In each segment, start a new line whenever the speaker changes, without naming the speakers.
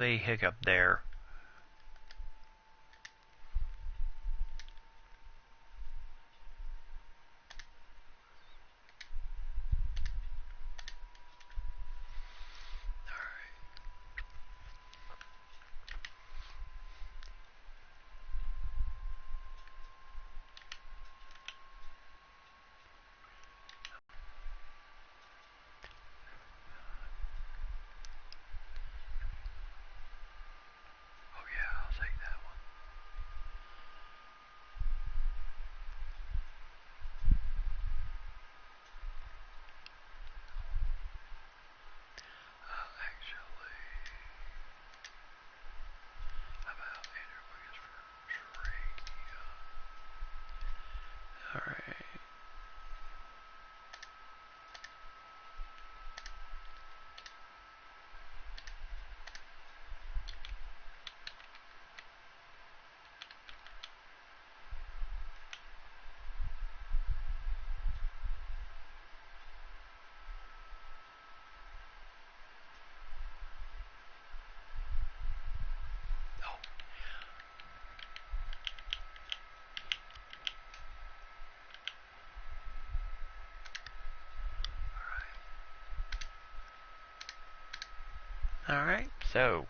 the hiccup there. Oh yeah, I'll take that one. Actually, how about Andrew Wiggins for Trey Young? Alright. Oh,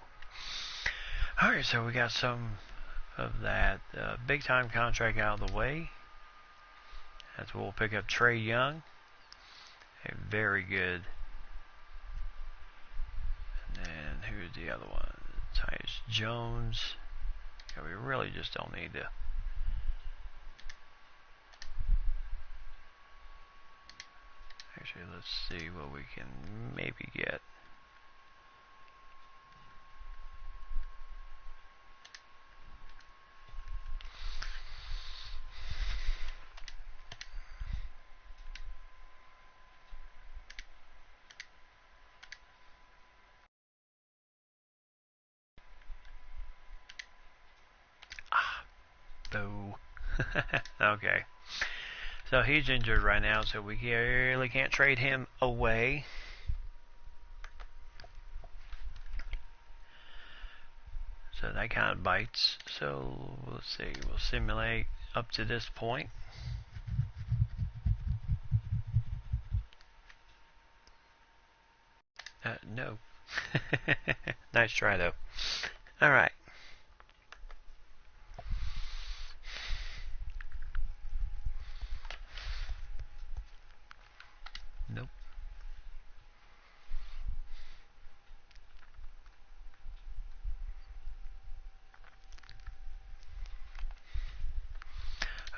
alright, so we got some of that big time contract out of the way. As we'll pick up Trey Young, a very good. And then who's the other one? Tyus Jones. Yeah, we really just don't need to. Actually, let's see what we can maybe get. Ah, boo. Okay. So he's injured right now, so we really can't trade him away. So that kind of bites. So let's see, we'll simulate up to this point. No. Nice try though. Alright. Nope.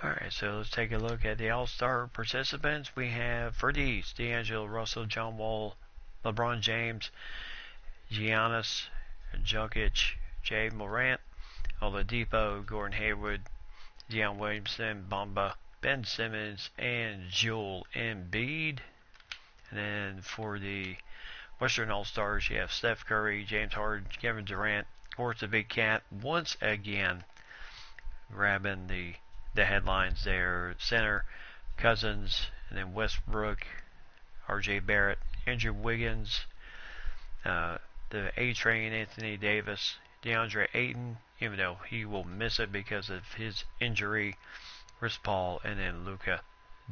Alright, so let's take a look at the All-Star participants. We have for these, D'Angelo Russell, John Wall, LeBron James, Giannis, Jokic, Jay Morant, Oladipo, Gordon Hayward, Deion Williamson, Bamba, Ben Simmons, and Joel Embiid. And then for the Western All-Stars, you have Steph Curry, James Harden, Kevin Durant, of course the Big Cat, once again grabbing the headlines there. Center, Cousins, and then Westbrook, R.J. Barrett, Andrew Wiggins, the A-Train, Anthony Davis, DeAndre Ayton, even though he will miss it because of his injury, Chris Paul, and then Luka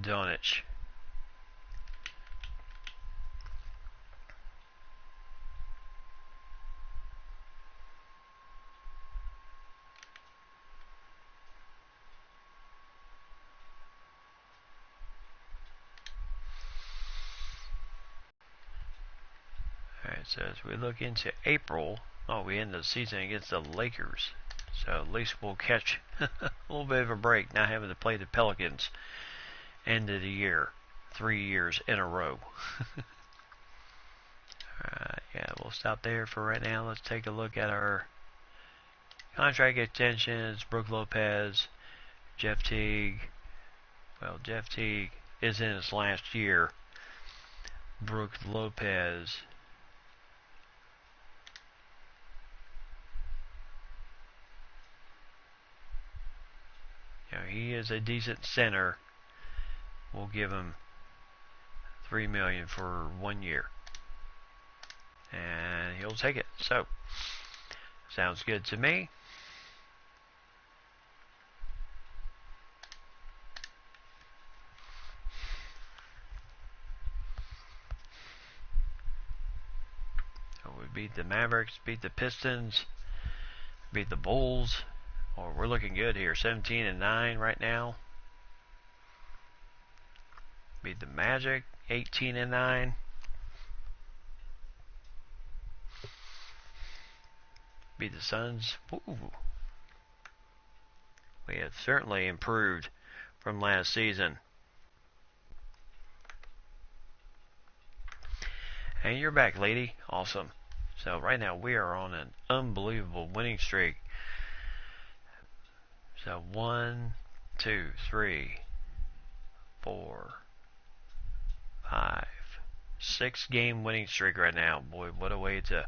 Doncic. Alright, so as we look into April, we end the season against the Lakers. So at least we'll catch a little bit of a break, not having to play the Pelicans end of the year, 3 years in a row. Yeah, we'll stop there for right now. Let's take a look at our contract extensions. Brook Lopez, Jeff Teague. Well, Jeff Teague is in his last year. Brook Lopez. He is a decent center. We'll give him $3 million for 1 year, and he'll take it. So Sounds good to me. So we beat the Mavericks, beat the Pistons, beat the Bulls. Oh, we're looking good here. 17-9 right now. Beat the Magic, 18-9. Beat the Suns. Ooh. We have certainly improved from last season. And you're back, lady. Awesome. So right now we are on an unbelievable winning streak. So 1, 2, 3, 4, 5, 6 game winning streak right now. Boy, what a way to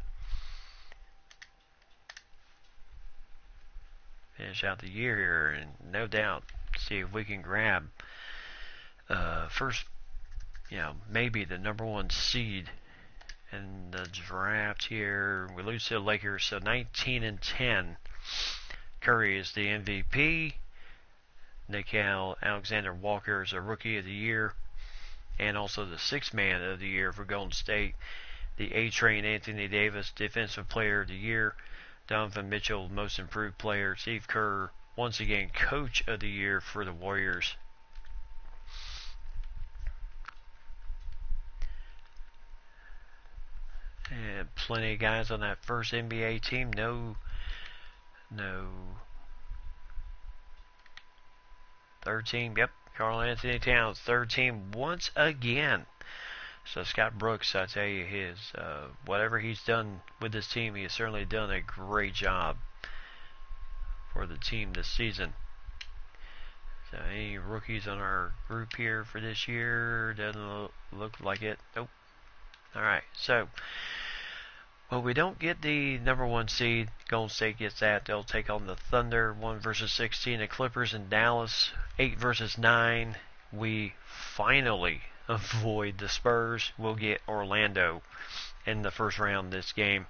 finish out the year here, and no doubt see if we can grab first, maybe the #1 seed in the draft here. We lose to the Lakers, so 19-10. Curry is the MVP. Nickeil Alexander-Walker is a Rookie of the Year, and also the 6th Man of the Year for Golden State. The A-Train Anthony Davis, Defensive Player of the Year. Donovan Mitchell, Most Improved Player. Steve Kerr, once again, Coach of the Year for the Warriors. And plenty of guys on that first NBA team. No. Third team, yep. Karl Anthony Towns, third team once again. So Scott Brooks, I tell you, his whatever he's done with this team, he has certainly done a great job for the team this season. So any rookies on our group here for this year? Doesn't look like it. Nope. Alright, so we don't get the #1 seed. Golden State gets that. They'll take on the Thunder, 1 versus 16. The Clippers in Dallas, 8 versus 9. We finally avoid the Spurs. We'll get Orlando in the first round this game,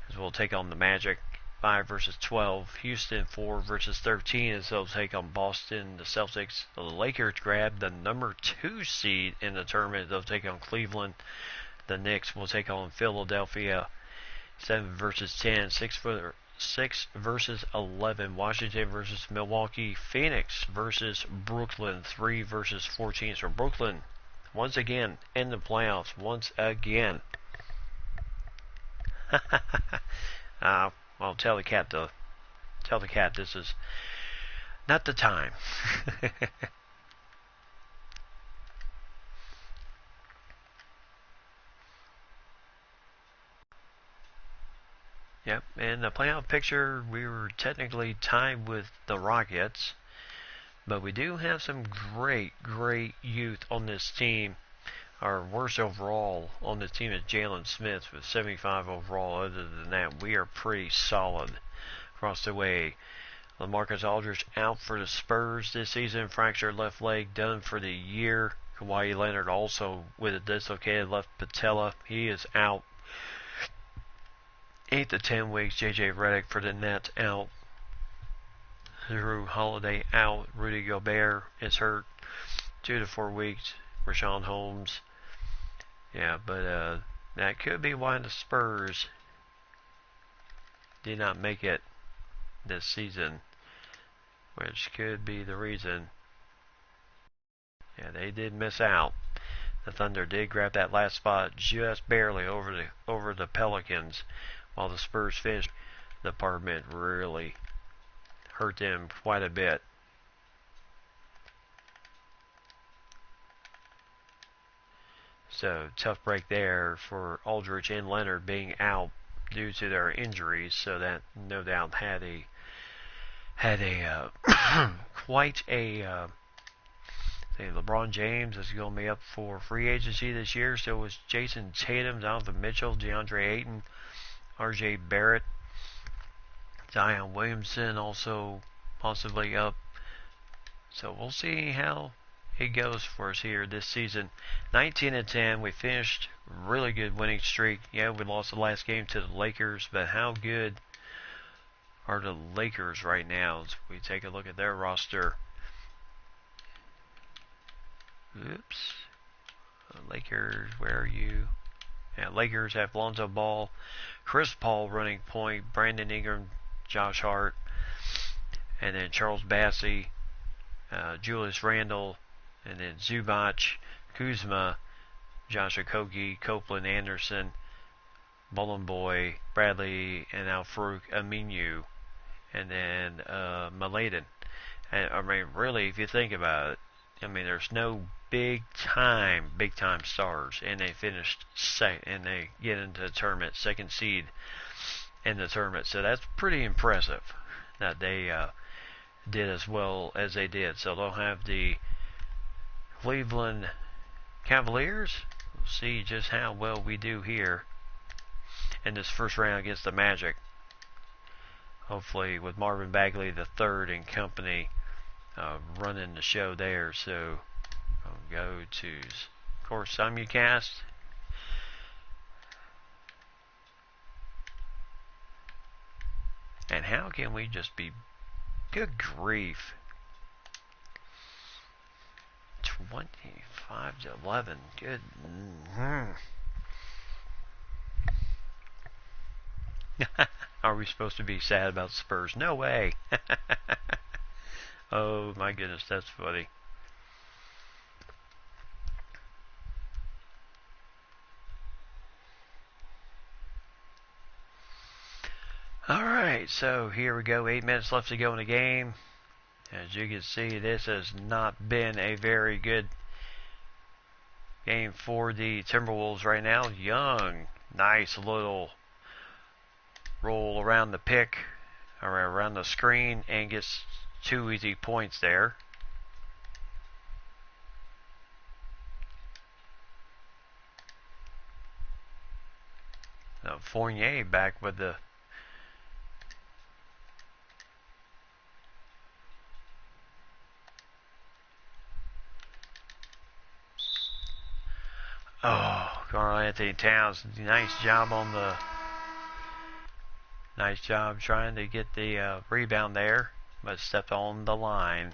as we'll take on the Magic, 5 versus 12. Houston, 4 versus 13, as they'll take on Boston. The Celtics, the Lakers grab the #2 seed in the tournament. They'll take on Cleveland. The Knicks will take on Philadelphia, 7 versus 10. 6 versus 11. Washington versus Milwaukee. Phoenix versus Brooklyn, 3 versus 14. So Brooklyn, once again, in the playoffs. Once again. Well, tell the cat this is not the time. Yep, in the playoff picture, we were technically tied with the Rockets, but we do have some great youth on this team. Our worst overall on this team is Jalen Smith with 75 overall. Other than that, we are pretty solid across the way. LaMarcus Aldridge out for the Spurs this season, fractured left leg, done for the year. Kawhi Leonard also with a dislocated left patella. He is out 8 to 10 weeks. JJ Redick for the Nets out. Drew Holiday out. Rudy Gobert is hurt 2 to 4 weeks. Rashawn Holmes. Yeah, but that could be why the Spurs did not make it this season, which could be the reason. Yeah, they did miss out. The Thunder did grab that last spot just barely over the Pelicans, while the Spurs finished. The department really hurt them quite a bit. So tough break there for Aldridge and Leonard being out due to their injuries. So that no doubt had a quite a LeBron James is going to be up for free agency this year. So was Jason Tatum, Donovan Mitchell, DeAndre Ayton, R.J. Barrett, Zion Williamson also possibly up. So we'll see how it goes for us here this season. 19-10. We finished really good winning streak. Yeah, we lost the last game to the Lakers, but how good are the Lakers right now. As we take a look at their roster. Oops. Lakers, where are you? Yeah, Lakers have Lonzo Ball, Chris Paul running point, Brandon Ingram, Josh Hart, and then Charles Bassey, Julius Randle, and then Zubac, Kuzma, Josh Okogie, Copeland Anderson, Bullen Boy, Bradley, and Al-Farouq Aminu, and then Maladen. And I mean, really, if you think about it, I mean, there's no big time stars, and they finished and they get into the tournament, second seed in the tournament. So that's pretty impressive that they did as well as they did. So they'll have the Cleveland Cavaliers. We'll see just how well we do here in this first round against the Magic. Hopefully with Marvin Bagley III and company running the show there. So I'll go to, of course, simulcast. And how can we just be, good grief, 25-11, good. Are we supposed to be sad about Spurs? No way. Oh my goodness, that's funny. Alright, so here we go. 8 minutes left to go in the game. As you can see, this has not been a very good game for the Timberwolves right now. Young, nice little roll around the pick, or around the screen, and gets 2 easy points there. Now Fournier back with the Karl-Anthony Towns, nice job trying to get the rebound there, but stepped on the line.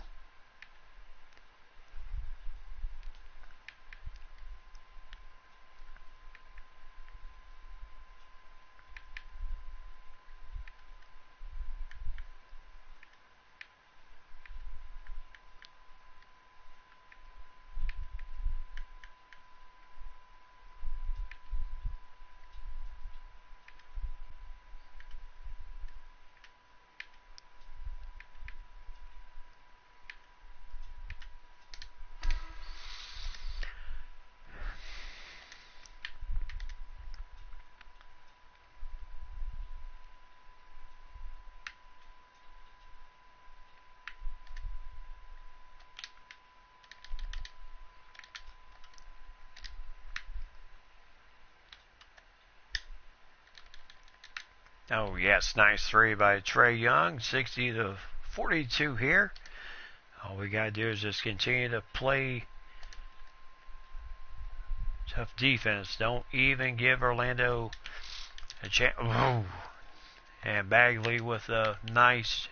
Oh yes, nice 3 by Trae Young, 60-42 here. All we gotta do is just continue to play tough defense. Don't even give Orlando a chance. Oh. And Bagley with a nice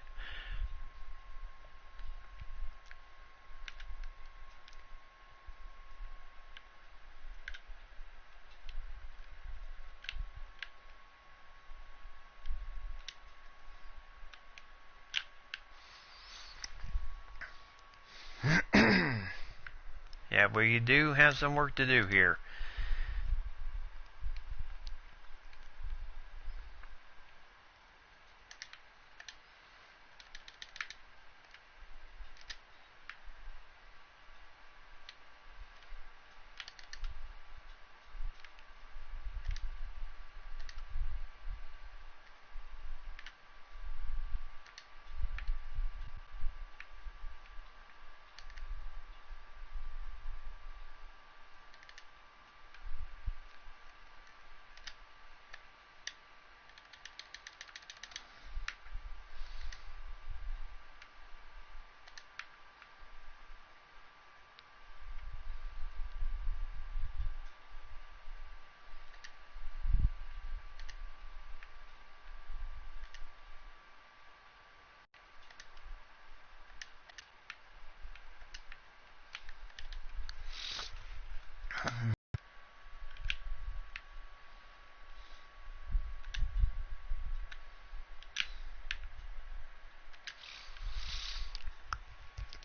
yeah, we do have some work to do here.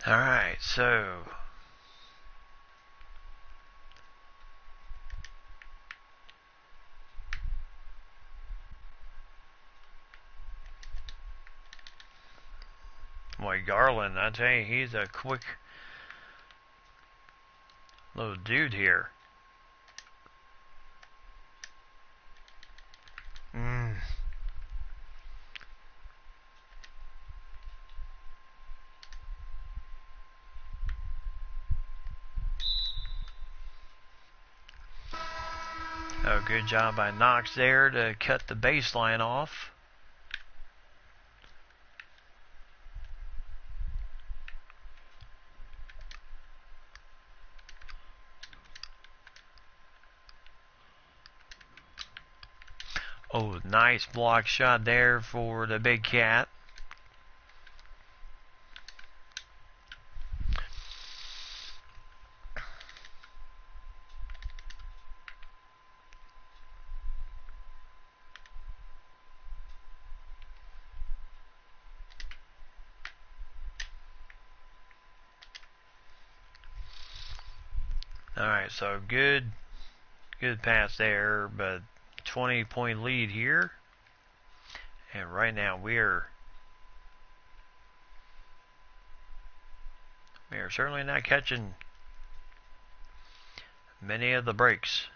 Alright, so boy, Garland, I tell you, he's a quick little dude here. Oh, good job by Knox there to cut the baseline off. Oh, nice block shot there for the big cat. Alright, so good pass there, but 20-point lead here. And right now we are certainly not catching many of the breaks.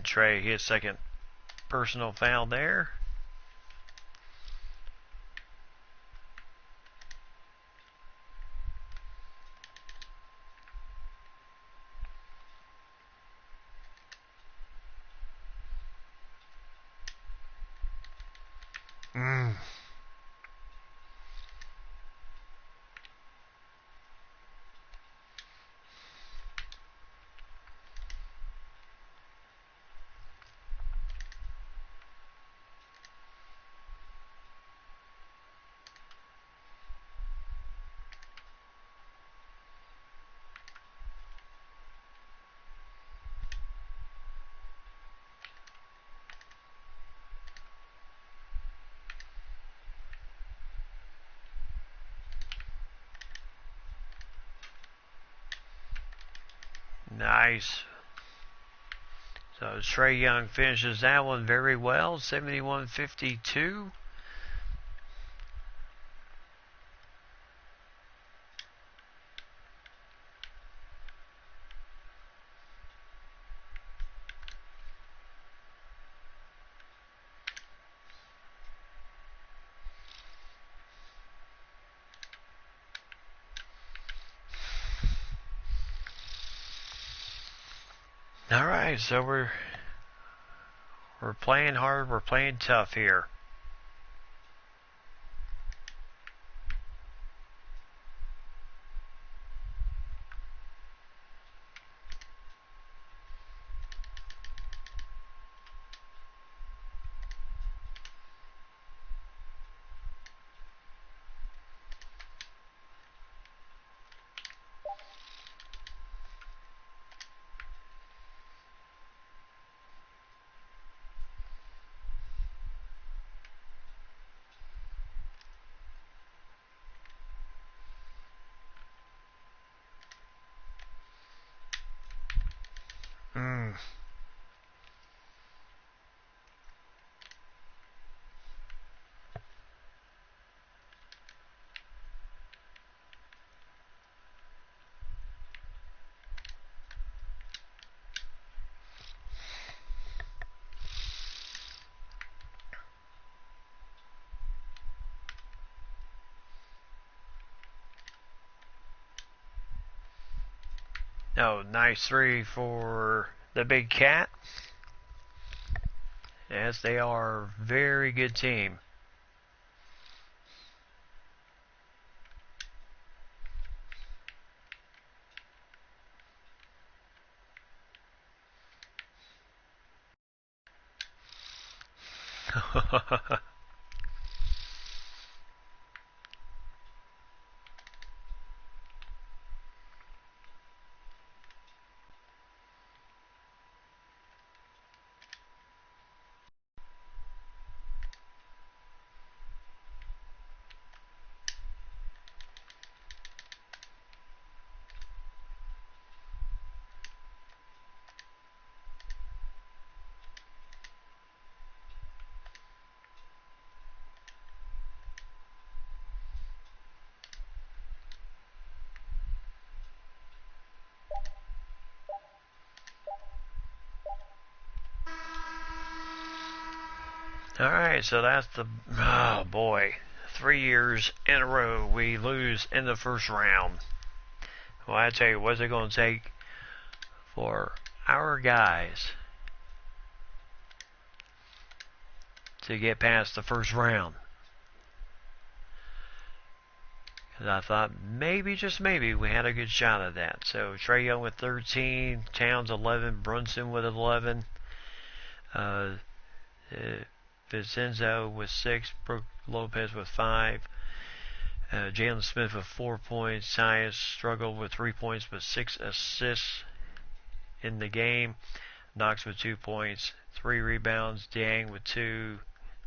Trey, his second personal foul there. Nice. So Trey Young finishes that one very well, 71-52. All right, so we're playing hard, we're playing tough here. Oh, nice three for the big cat. As they are a very good team. Alright, so that's the. Oh boy. 3 years in a row we lose in the first round. Well, I tell you, what's it going to take for our guys to get past the first round? Because I thought maybe, just maybe, we had a good shot at that. So Trae Young with 13, Towns 11, Brunson with 11, Vincenzo with 6, Brook Lopez with 5, Jalen Smith with 4 points, Tyus struggled with 3 points but 6 assists in the game, Knox with 2 points, 3 rebounds, Dieng with 2,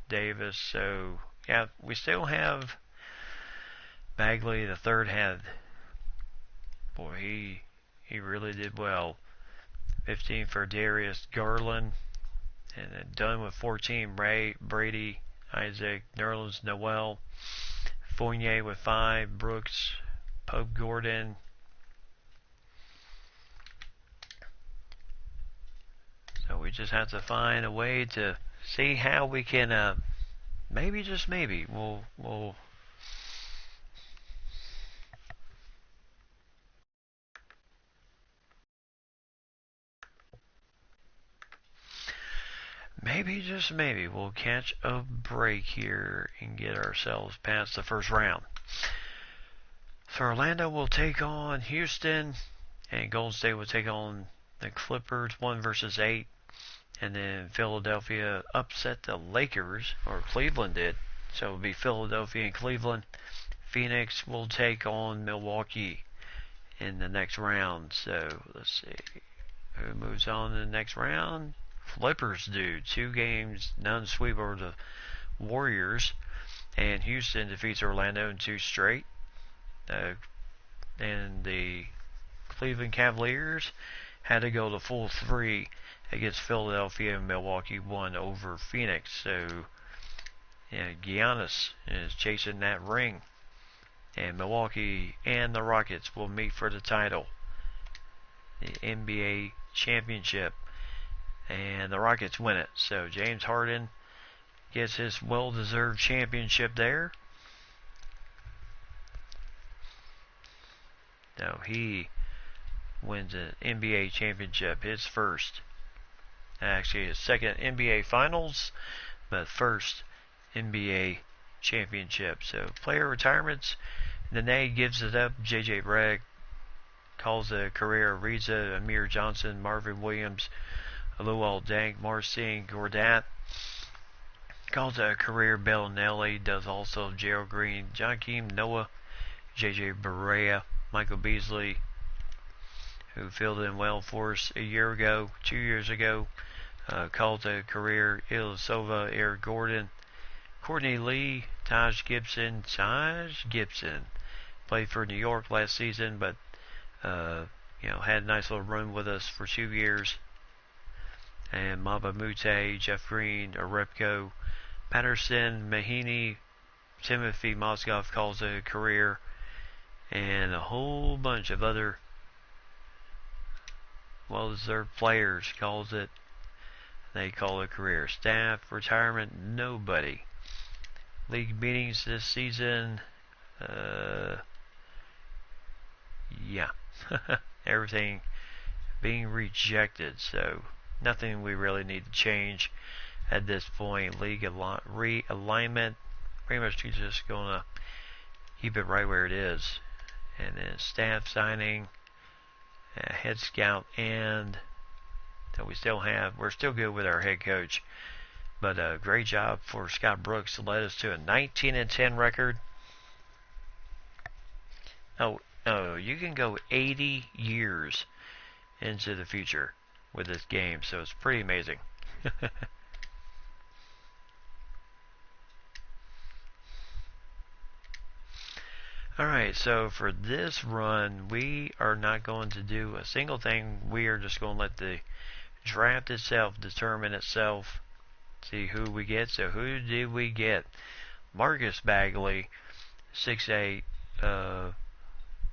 Davis. So yeah, we still have Bagley. The third had, boy, he really did well. 15 for Darius Garland, and then Dunn with 14, Ray, Brady, Isaac, Nerlens Noel, Fournier with 5, Brooks, Pope Gordon. So we just have to find a way to see how we can, maybe, just maybe, we'll maybe, just maybe, we'll catch a break here and get ourselves past the first round. So Orlando will take on Houston, and Golden State will take on the Clippers, 1 versus 8. And then Philadelphia upset the Lakers, or Cleveland did. So it'll be Philadelphia and Cleveland. Phoenix will take on Milwaukee in the next round. So let's see who moves on to the next round. Clippers do 2 games, none sweep over the Warriors, and Houston defeats Orlando in 2 straight. And the Cleveland Cavaliers had to go the full 3 against Philadelphia, and Milwaukee won over Phoenix. So yeah, Giannis is chasing that ring, and Milwaukee and the Rockets will meet for the title, the NBA championship, and the Rockets win it. So James Harden gets his well-deserved championship there. No, he wins an NBA championship, his first. Actually, his second NBA Finals, but first NBA championship. So player retirements. Nene gives it up. JJ Redick calls it a career. Ariza, Amir Johnson, Marvin Williams, Luol Deng, Marcin Gortat calls it a career. Bellinelli does also. Gerald Green, Joakim Noah, JJ Barea, Michael Beasley, who filled in well for us a year ago, 2 years ago, called a career. Ilyasova, Eric Gordon, Courtney Lee, Taj Gibson played for New York last season, but had a nice little run with us for 2 years. And Maba Mute, Jeff Green, Arepko, Patterson, Mahiney, Timothy Mozgov calls it a career, and a whole bunch of other well-deserved players calls it. They call it a career. Staff retirement, nobody. League meetings this season, yeah, everything being rejected. So nothing we really need to change at this point. League realignment, pretty much just gonna keep it right where it is. And then staff signing, head scout, and that we're still good with our head coach. But great job for Scott Brooks to lead us to a 19-10 record. Oh, you can go 80 years into the future with this game, so it's pretty amazing. Alright, so for this run, we are not going to do a single thing. We are just going to let the draft itself determine itself, see who we get. So who did we get? Marcus Bagley, 6'8",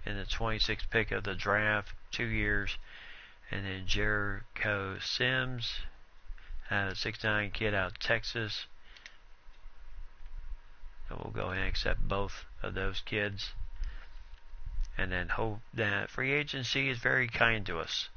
in the 26th pick of the draft, 2 years. And then Jericho Sims, a 6'9" kid out of Texas. So we'll go ahead and accept both of those kids. And then hope that free agency is very kind to us.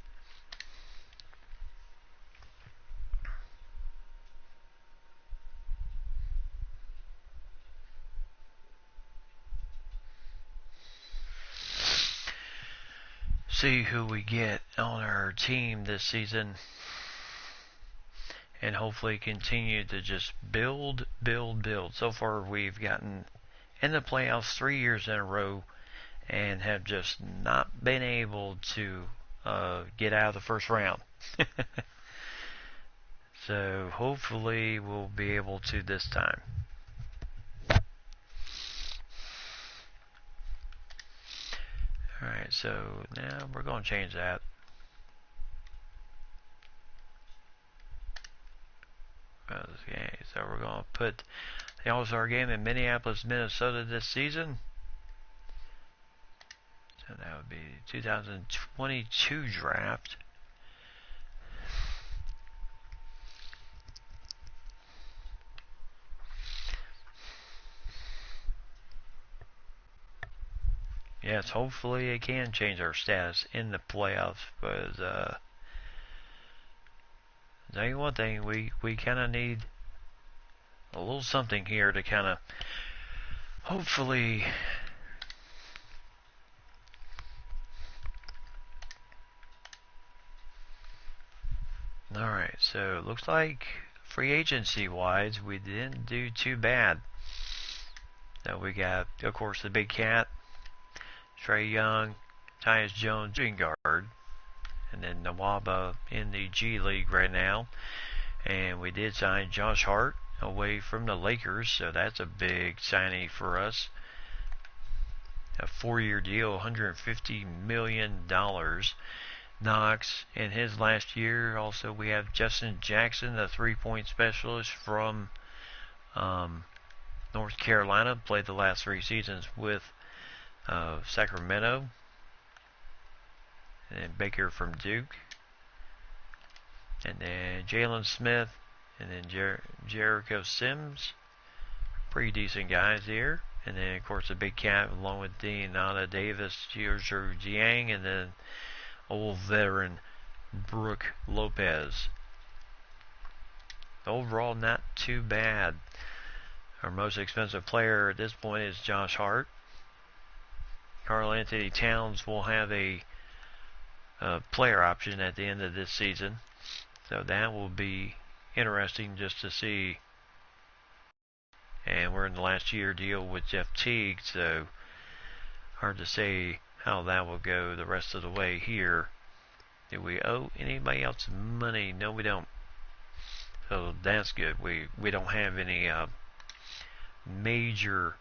See who we get on our team this season. And hopefully continue to just build. So far we've gotten in the playoffs 3 years in a row and have just not been able to get out of the first round. So hopefully we'll be able to this time. Alright, so now we're going to change that. Okay, so we're going to put the All-Star game in Minneapolis, Minnesota this season. So that would be 2022 draft. Yes, hopefully it can change our status in the playoffs. But tell you one thing, we kind of need a little something here to kind of hopefully Alright, so it looks like free agency wise we didn't do too bad. So we got, of course, the big cat, Trae Young, Tyus Jones, shooting guard, and then Nawaba in the G League right now. And we did sign Josh Hart away from the Lakers, so that's a big signing for us. A 4-year deal, $150 million. Knox in his last year. Also, we have Justin Jackson, the three-point specialist from North Carolina. Played the last 3 seasons with Sacramento. And then Baker from Duke. And then Jalen Smith. And then Jericho Sims. Pretty decent guys here. And then, of course, the big cat along with Deanna Davis, Giorgio Jiang, and then old veteran Brooke Lopez. Overall, not too bad. Our most expensive player at this point is Josh Hart. Karl Anthony Towns will have a player option at the end of this season. So that will be interesting just to see. And we're in the last year deal with Jeff Teague, so hard to say how that will go the rest of the way here. Do we owe anybody else money? No, we don't. So that's good. We don't have any major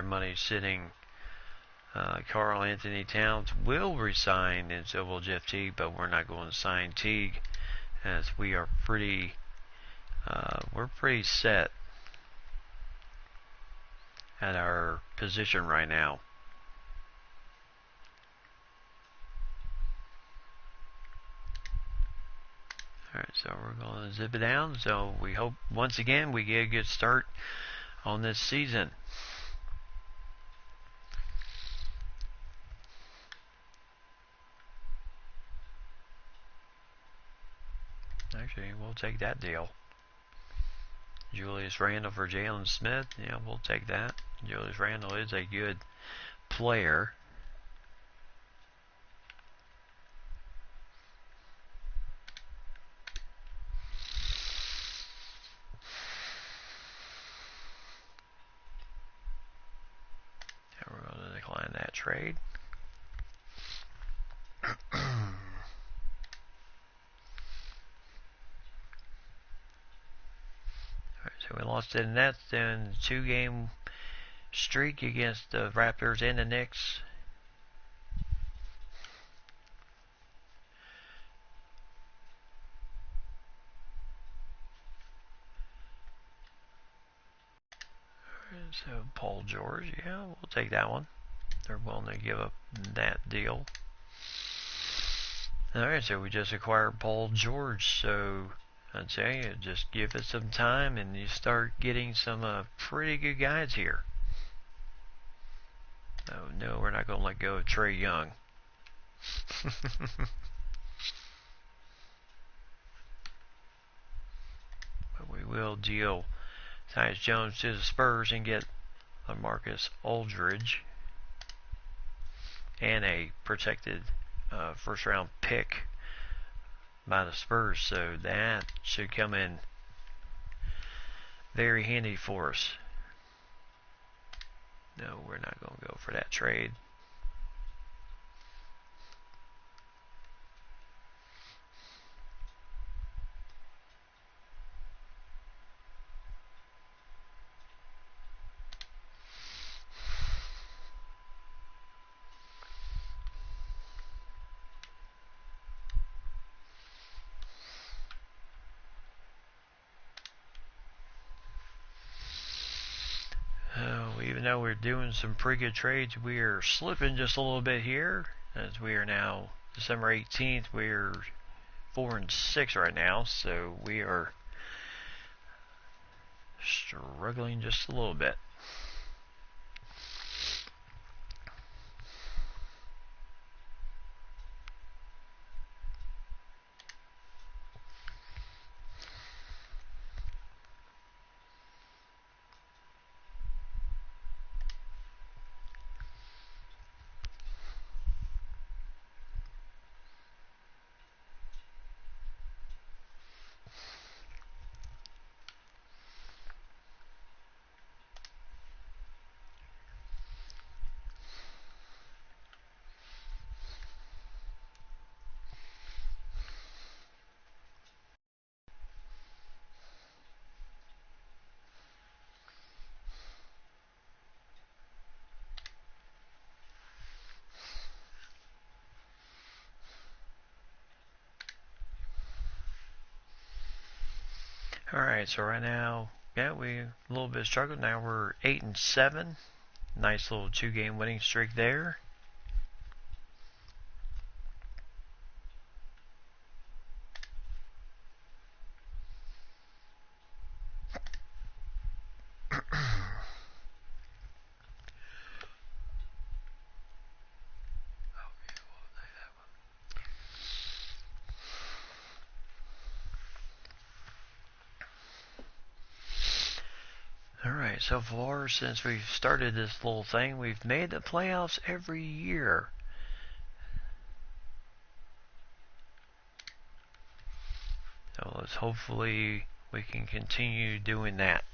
money sitting. Karl Anthony Towns will resign, and so will Jeff Teague, but we're not going to sign Teague as we are pretty set at our position right now. Alright, so we're going to zip it down. So we hope once again we get a good start on this season. Actually, we'll take that deal. Julius Randle for Jalen Smith. Yeah, we'll take that. Julius Randle is a good player. trade. So we lost to the Nets, then 2-game streak against the Raptors and the Knicks. So Paul George, yeah, we'll take that one. They're willing to give up that deal. Alright, so we just acquired Paul George, so I'd say just give it some time and you start getting some pretty good guys here. Oh no, we're not going to let go of Trae Young. But we will deal Tyus Jones to the Spurs and get LaMarcus Aldridge and a protected first round pick by the Spurs, so that should come in very handy for us. No, we're not going to go for that trade. Even though we're doing some pretty good trades, we are slipping just a little bit here, as we are now December 18th. We're 4-6 right now, so we are struggling just a little bit. Alright, so right now, yeah, we a little bit struggled. Now we're 8-7. Nice little 2-game winning streak there. Alright, so far since we've started this little thing, we've made the playoffs every year. So let's hopefully we can continue doing that.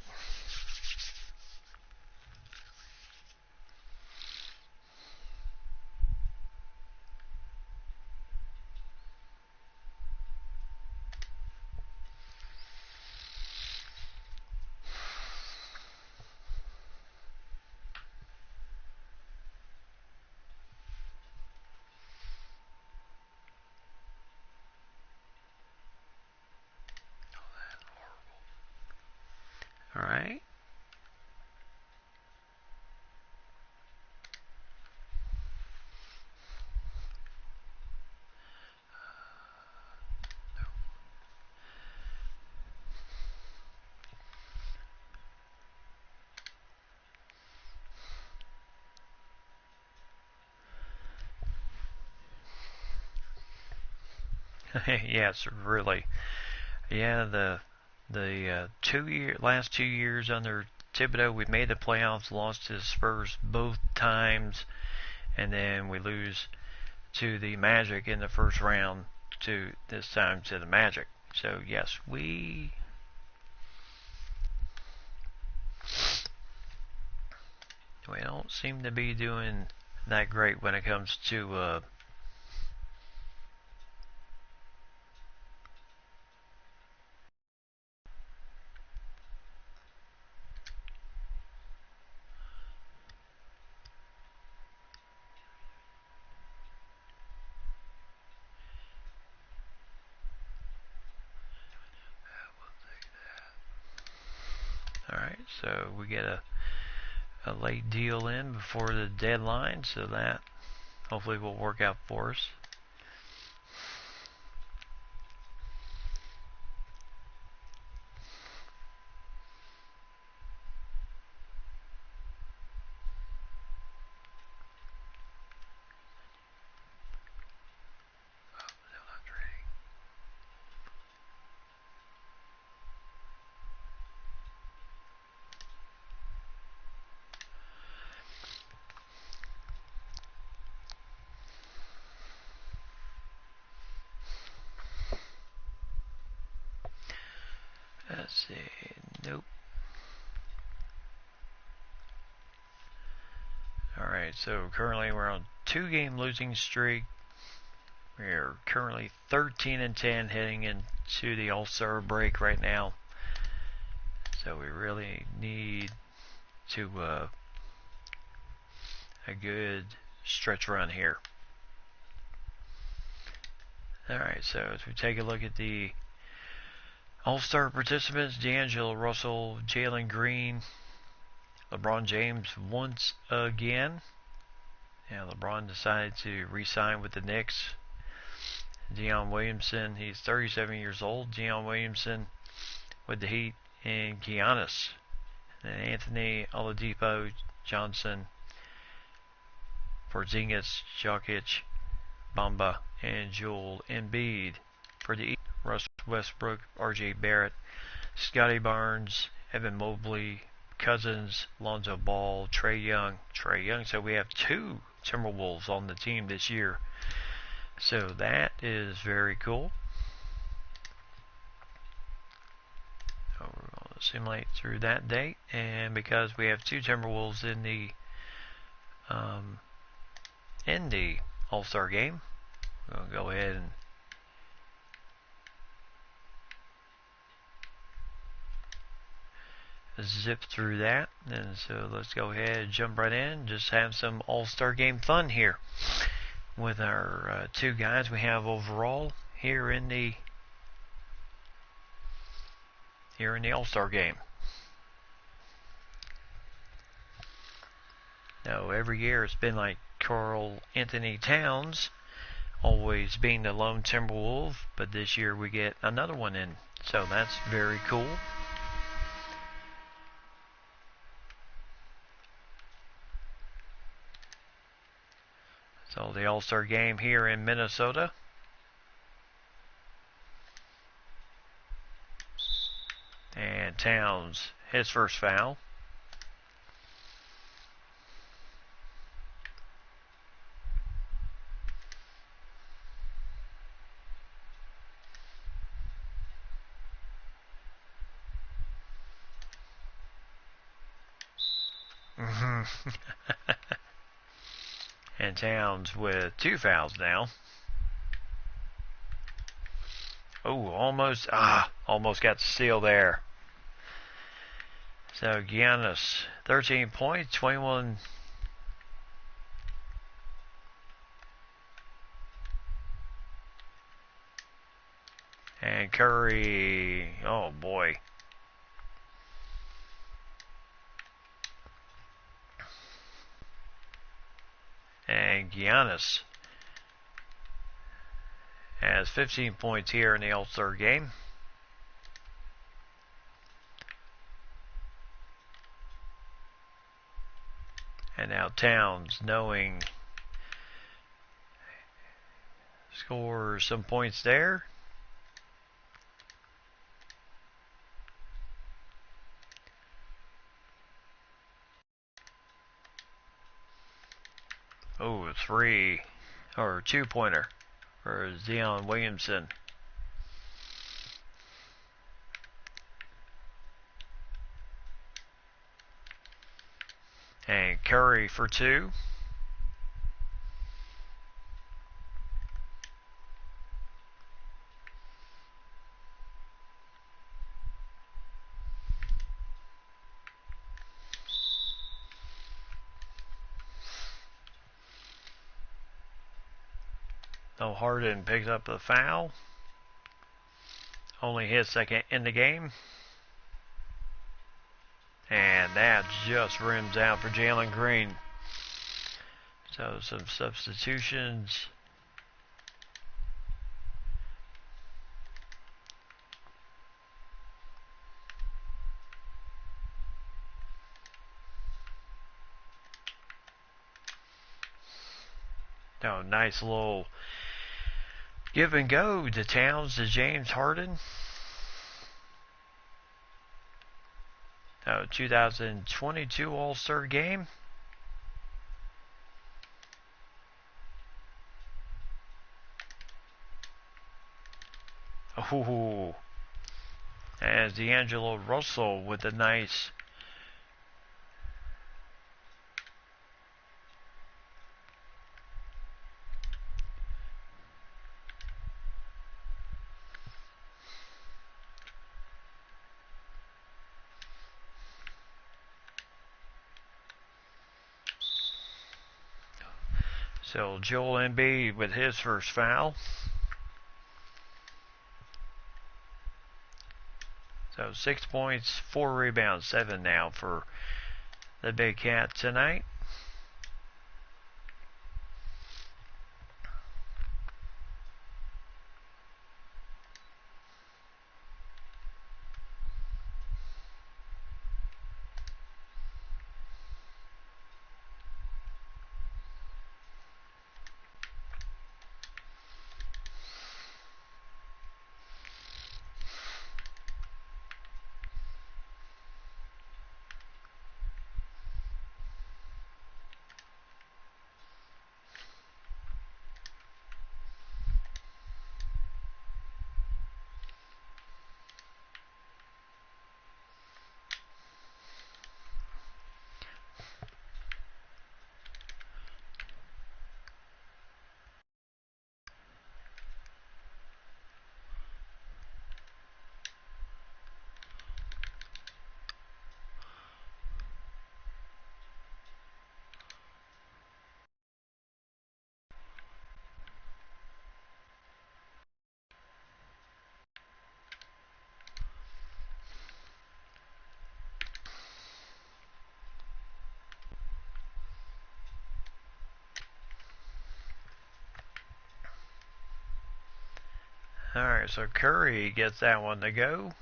Alright. Yes, really. Yeah, the last 2 years under Thibodeau, we made the playoffs, lost to the Spurs both times, and then we lose to the Magic in the first round. To this time to the Magic. So yes, we don't seem to be doing that great when it comes to Alright, so we get a late deal in before the deadline, so that hopefully will work out for us. Let's see, nope. Alright, so currently we're on 2-game losing streak. We're currently 13-10 heading into the All-Star break right now. So we really need to a good stretch run here. Alright, so as we take a look at the All-Star participants, D'Angelo Russell, Jalen Green, LeBron James once again. Yeah, LeBron decided to re-sign with the Knicks. Dion Williamson, he's 37 years old. Dion Williamson with the Heat, and Giannis. And Anthony Oladipo, Johnson, Porzingis, Jokic, Bamba, and Joel Embiid. For the East, Russ Westbrook, RJ Barrett, Scotty Barnes, Evan Mobley, Cousins, Lonzo Ball, Trae Young. So we have 2 Timberwolves on the team this year. So that is very cool. So we're going to simulate through that date, and because we have 2 Timberwolves in the All-Star game, we'll go ahead and zip through that. And so let's go ahead and jump right in, just have some All-Star game fun here with our 2 guys we have overall here in the All-Star game. Now every year it's been like Karl Anthony Towns always being the lone Timberwolf, but this year we get another one in, so that's very cool. So the All-Star game here in Minnesota. And Towns, his first foul. And Towns with 2 fouls now. Oh, almost got the steal there. So Giannis, 13 points, 21. And Curry, oh boy. And Giannis has 15 points here in the All-Star game. And now Towns, knowing, scores some points there. Oh, a 2-pointer for Zion Williamson. And Curry for 2. So Harden picks up the foul. Only his second in the game. And that just rims out for Jalen Green. So some substitutions. Oh, nice little give and go to Towns to James Harden. 2022 All-Star game. Oh, as D'Angelo Russell with a nice so Joel Embiid with his first foul. So 6 points, 4 rebounds, 7 now for the Big Cat tonight. Alright, so Curry gets that one to go.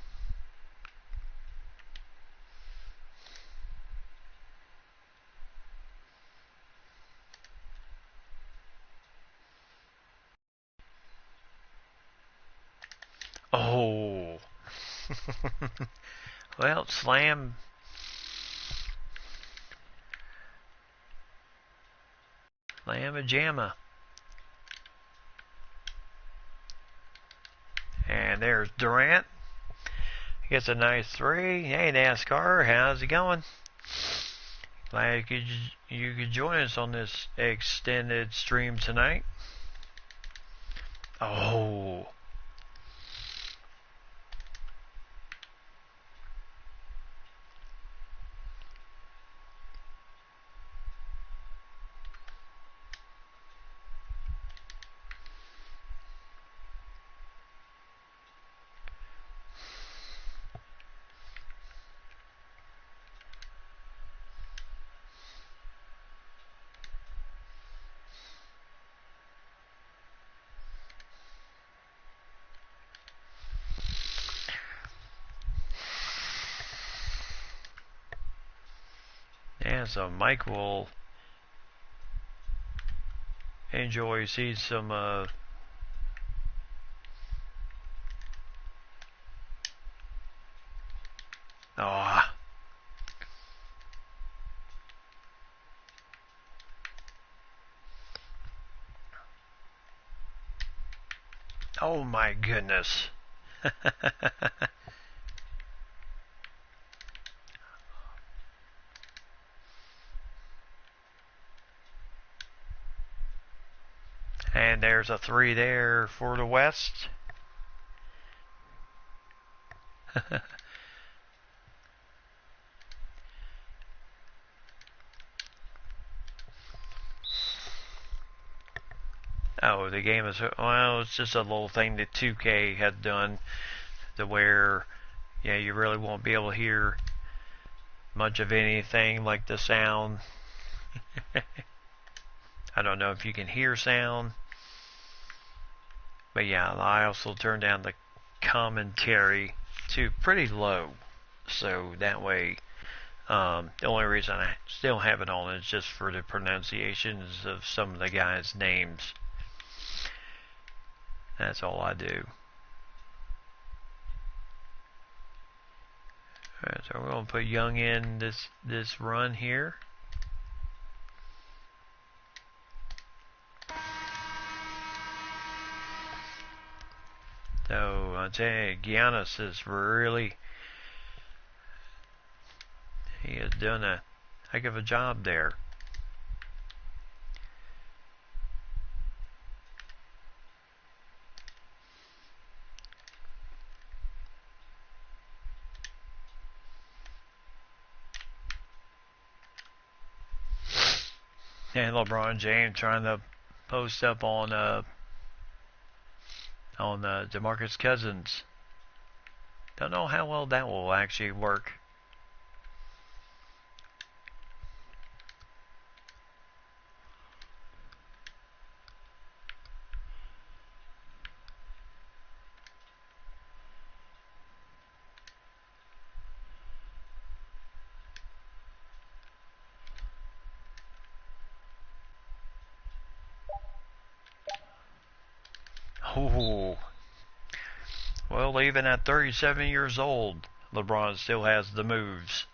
Oh. Well, slam a jamma. And there's Durant. Gets a nice 3. Hey NASCAR, how's it going? Glad you could join us on this extended stream tonight. Oh. Yeah, so Mike will enjoy seeing some oh my goodness. And there's a 3 there for the West. Oh, the game is, well, it's just a little thing that 2K had done to where, yeah, you really won't be able to hear much of anything like the sound. I don't know if you can hear sound, but yeah, I also turned down the commentary to pretty low, so that way, the only reason I still have it on is just for the pronunciations of some of the guys' names. That's all I do. Alright, so we're going to put Young in this run here. So I'll tell you, Giannis is really, he has done a heck of a job there. And LeBron James trying to post up on DeMarcus Cousins. Don't know how well that will actually work. Oh, well, even at 37 years old, LeBron still has the moves.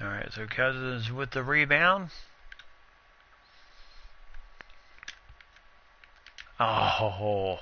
Alright, so Cousins with the rebound. Oh,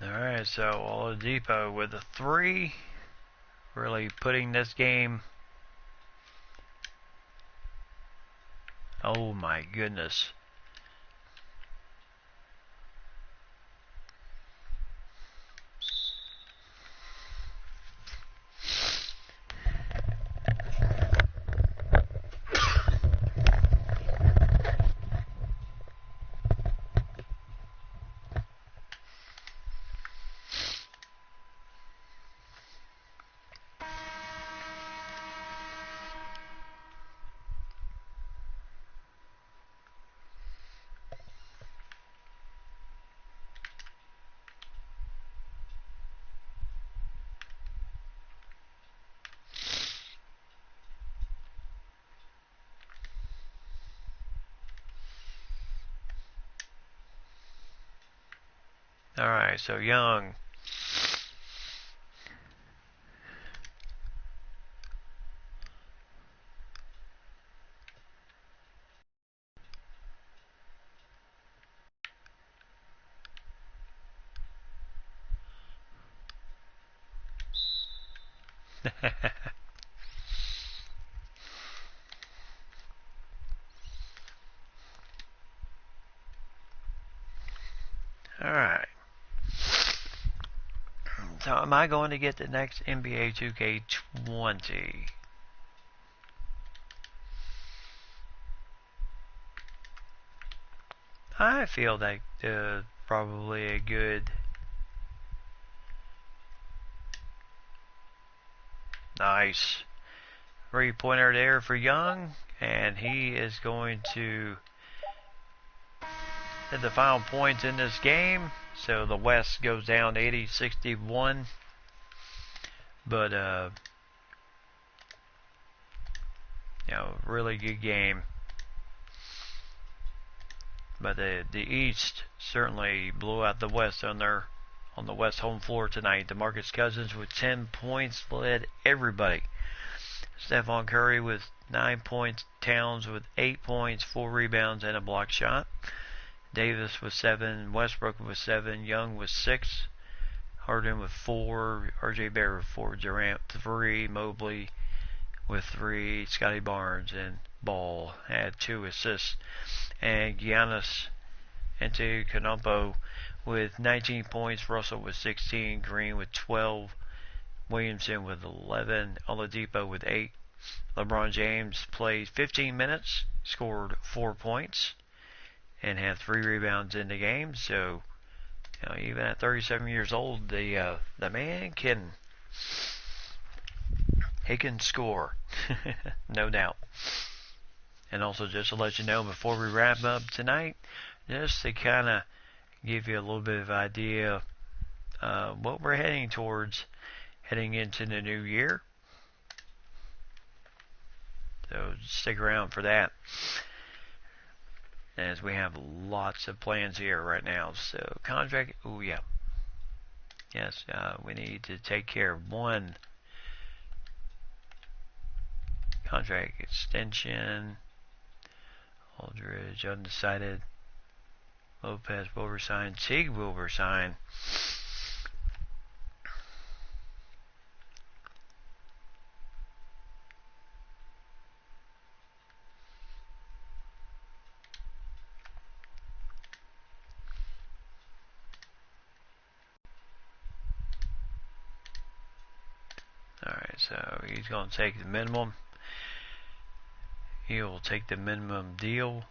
alright, so Oladipo with a 3. Really putting this game. Oh my goodness. Alright, so Young. Alright. So am I going to get the next NBA 2K20? I feel like probably a good... Nice. 3-pointer there for Young, and he is going to hit the final points in this game. So the West goes down 80-61. But really good game. But the East certainly blew out the West on the West home floor tonight. DeMarcus Cousins with 10 points led everybody. Stephon Curry with 9 points, Towns with 8 points, 4 rebounds, and a block shot. Davis with 7, Westbrook with 7, Young with 6, Harden with 4, RJ Barrett with 4, Durant with 3, Mobley with 3, Scotty Barnes and Ball had 2 assists, and Giannis Antetokounmpo with 19 points, Russell with 16, Green with 12, Williamson with 11, Oladipo with 8. LeBron James played 15 minutes, scored 4 points, and had 3 rebounds in the game. So, even at 37 years old, the man can score, no doubt. And also, just to let you know before we wrap up tonight, just to kind of give you a little bit of idea what we're heading towards heading into the new year. So stick around for that, as we have lots of plans here right now. So contract, yes, we need to take care of one contract extension. Aldridge undecided. Lopez will resign. Teague will resign. Alright, so he's going to take the minimum. He will take the minimum deal.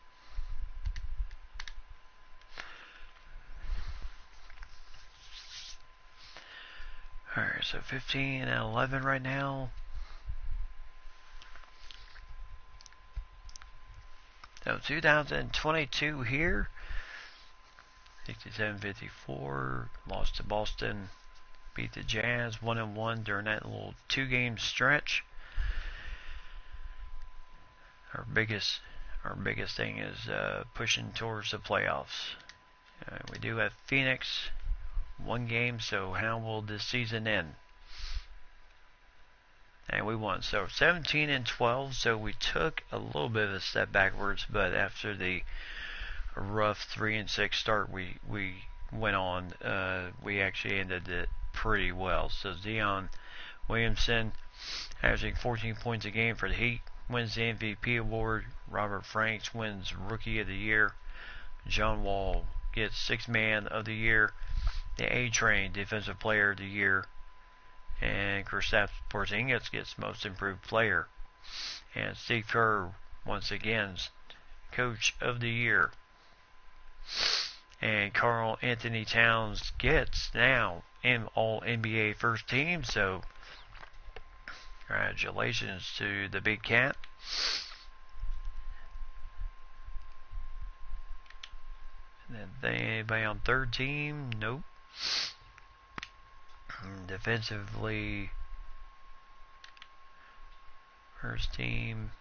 Alright, so 15 and 11 right now. So 2022 here. 67-54. Lost to Boston. Beat the Jazz 1-1 during that little 2-game stretch. Our biggest thing is pushing towards the playoffs. We do have Phoenix, 1 game, so how will this season end? And we won, so 17 and 12, so we took a little bit of a step backwards, but after the rough 3-6 start we went on, we actually ended it pretty well. So Zion Williamson averaging 14 points a game for the Heat, wins the MVP award. Robert Franks wins Rookie of the Year. John Wall gets 6th Man of the Year. The A-Train Defensive Player of the Year. And Kristaps Porzingis gets Most Improved Player. And Steve Kerr once again Coach of the Year. And Karl Anthony Towns gets now All NBA First Team. So congratulations to the Big Cat. And then anybody on 3rd team? Nope. Defensively, first team.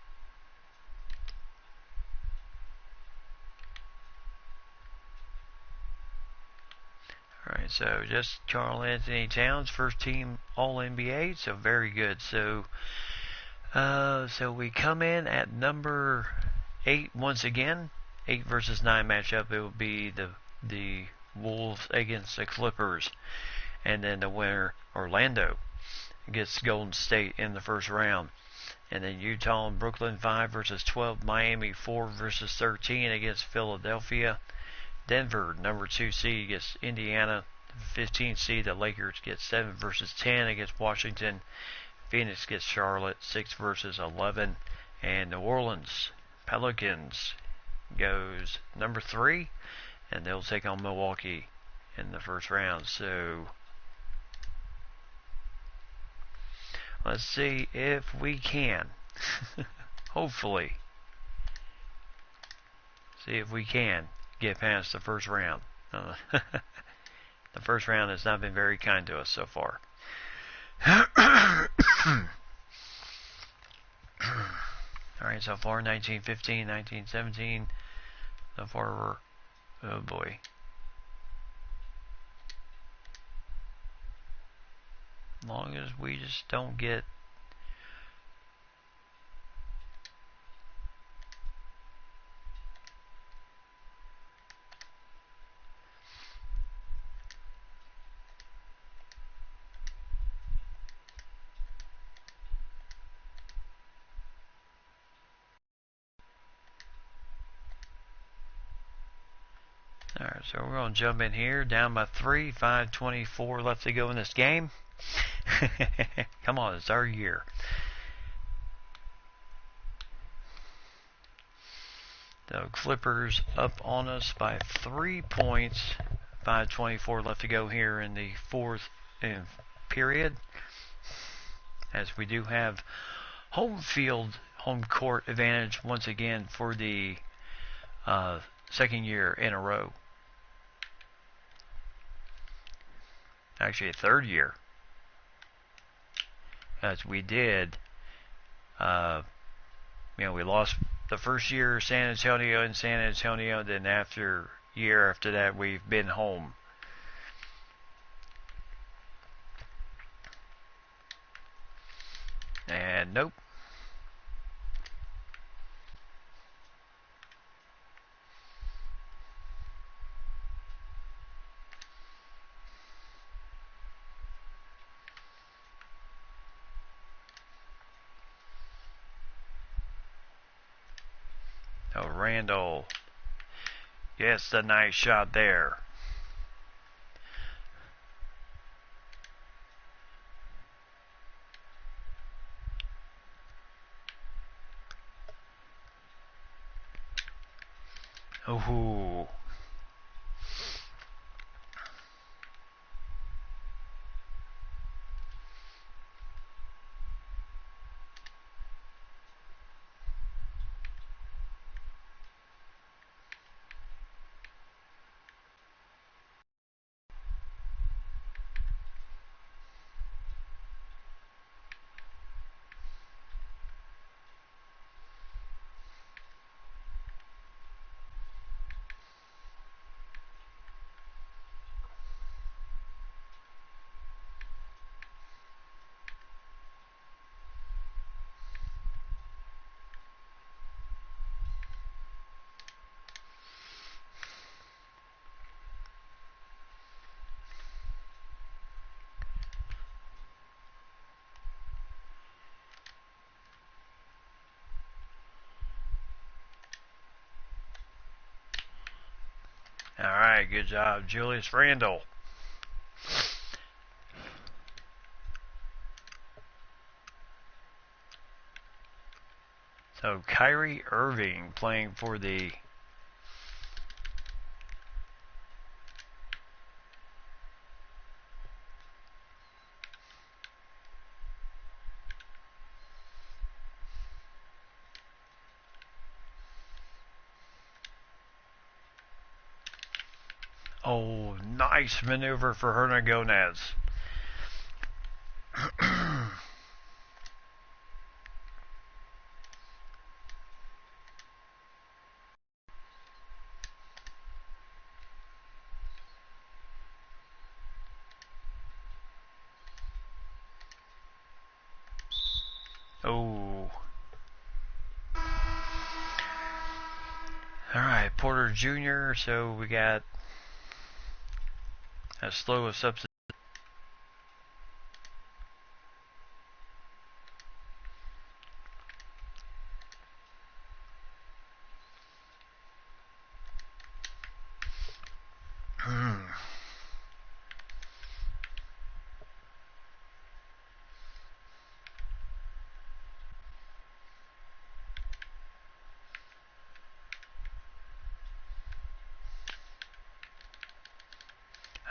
Alright, so just Karl Anthony Towns, first team All NBA, so very good. So we come in at number 8 once again. 8 versus 9 matchup. It will be the Wolves against the Clippers. And then the winner, Orlando, gets Golden State in the first round. And then Utah and Brooklyn 5 versus 12. Miami 4 versus 13 against Philadelphia. Denver, number 2 seed, against Indiana, 15 seed. The Lakers get 7 versus 10 against Washington. Phoenix gets Charlotte, 6 versus 11. And New Orleans Pelicans goes number 3, and they'll take on Milwaukee in the first round. So let's see if we can, hopefully, see if we can get past the first round. The first round has not been very kind to us so far. Alright, so far 1915, 1917. So far we're, oh boy. As long as we just don't get Alright, so we're going to jump in here, down by 3, 5:24 left to go in this game. Come on, it's our year. The Clippers up on us by 3 points. 5:24 left to go here in the fourth period. As we do have home court advantage once again for the second year in a row. Actually, a third year. As we did, we lost the first year San Antonio and San Antonio. Then year after that, we've been home. And nope. Oh, Randall gets the nice shot there. Ooh. Alright, good job, Julius Randle. So, Kyrie Irving playing for the Oh, nice maneuver for Hernan-Gomez. Oh. Alright, Porter Jr., so we got a slow of substitute.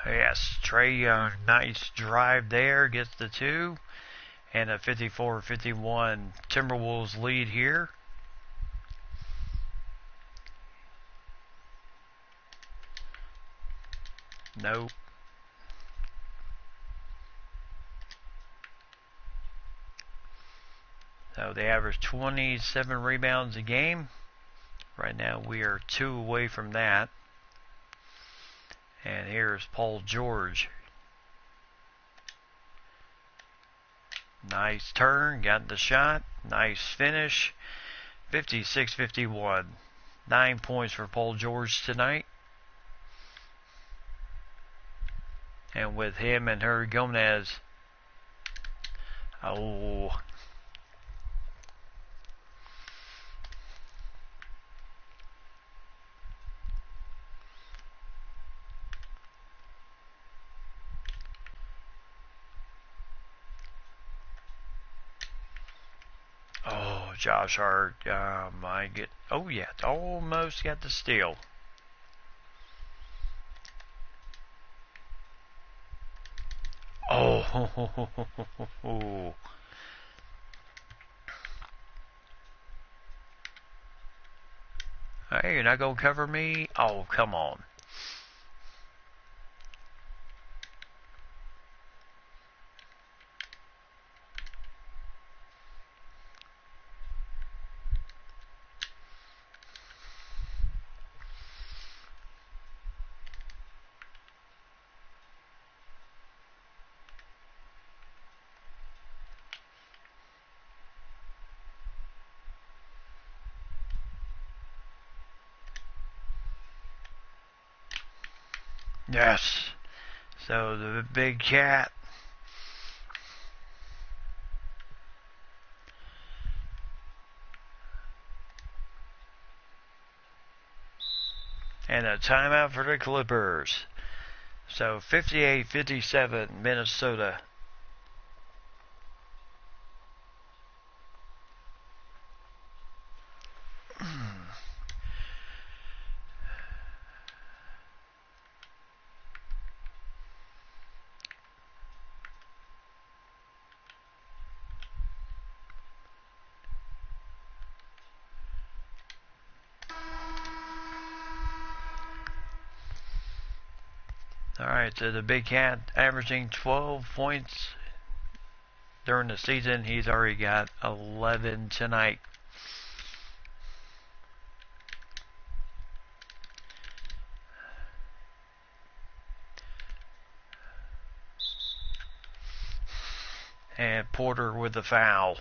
Yes, Trae Young, nice drive there, gets the 2, and a 54-51 Timberwolves lead here. Nope. So they average 27 rebounds a game. Right now we are 2 away from that. And here's Paul George. Nice turn, got the shot, nice finish. 56-51. 9 points for Paul George tonight. And with him and her Gomez. Oh. Oh, Josh Hart. Oh, yeah, almost got the steal. Oh. Hey, you're not going to cover me? Oh, come on. Yes. So the big cat. And a timeout for the Clippers. So 58-57 Minnesota. Alright, so the big cat averaging 12 points during the season. He's already got 11 tonight. And Porter with the foul,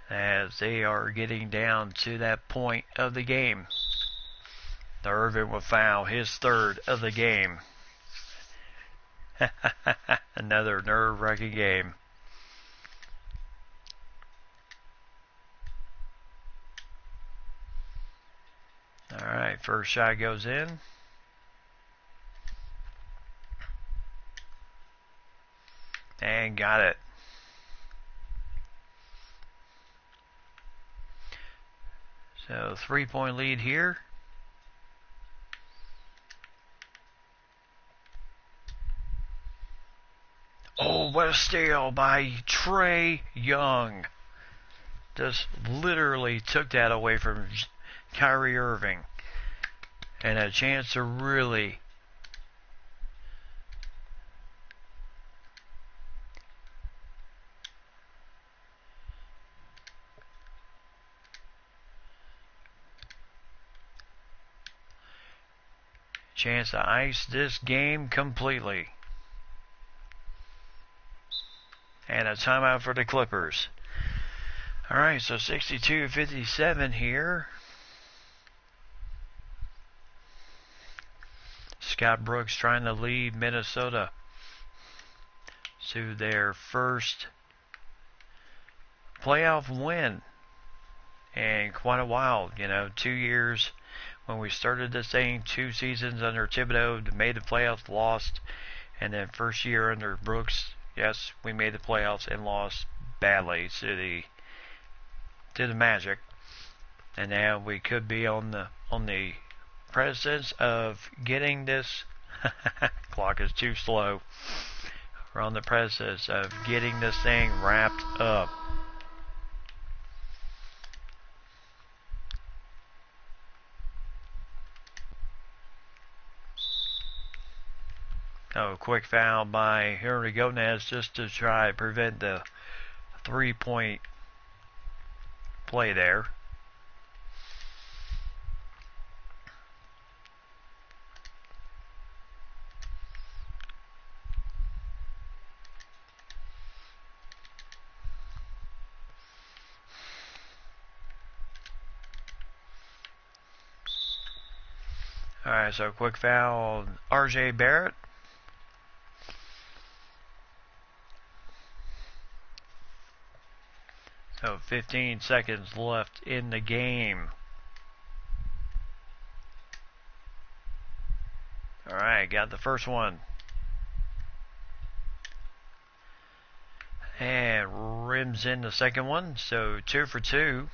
as they are getting down to that point of the game. Irvin will foul, his third of the game. Another nerve-wracking game. Alright, first shot goes in. And got it. So 3-point lead here. Oh, what a steal by Trae Young. Just literally took that away from Kyrie Irving. And a chance to really ice this game completely. And a timeout for the Clippers. Alright, so 62-57 here. Scott Brooks trying to lead Minnesota to their first playoff win in quite a while. 2 years when we started this thing, 2 seasons under Thibodeau, made the playoffs, lost, and then first year under Brooks, yes, we made the playoffs and lost badly to the Magic, and now we could be on the precipice of getting this. Clock is too slow. We're on the precipice of getting this thing wrapped up. Oh, quick foul by Henry Gomez just to try to prevent the 3-point play there. Alright, so quick foul on RJ Barrett. So 15 seconds left in the game. Alright, got the first one. And rims in the second one, so 2 for 2.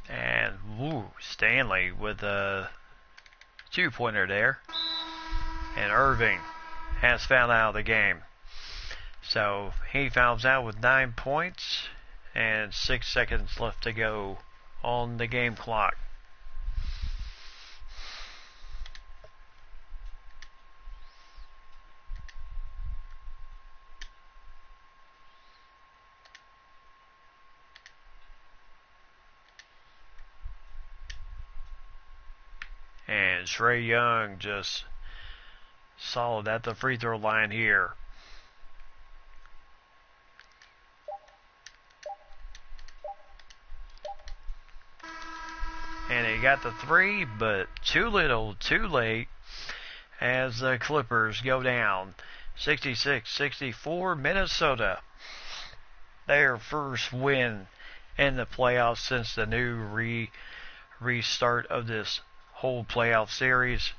And Stanley with a 2-pointer there. And Irving has fouled out of the game. So he fouls out with 9 points and 6 seconds left to go on the game clock. And Trae Young just solid at the free throw line here. And he got the 3, but too little, too late, as the Clippers go down. 66-64, Minnesota. Their first win in the playoffs since the new restart of this whole playoff series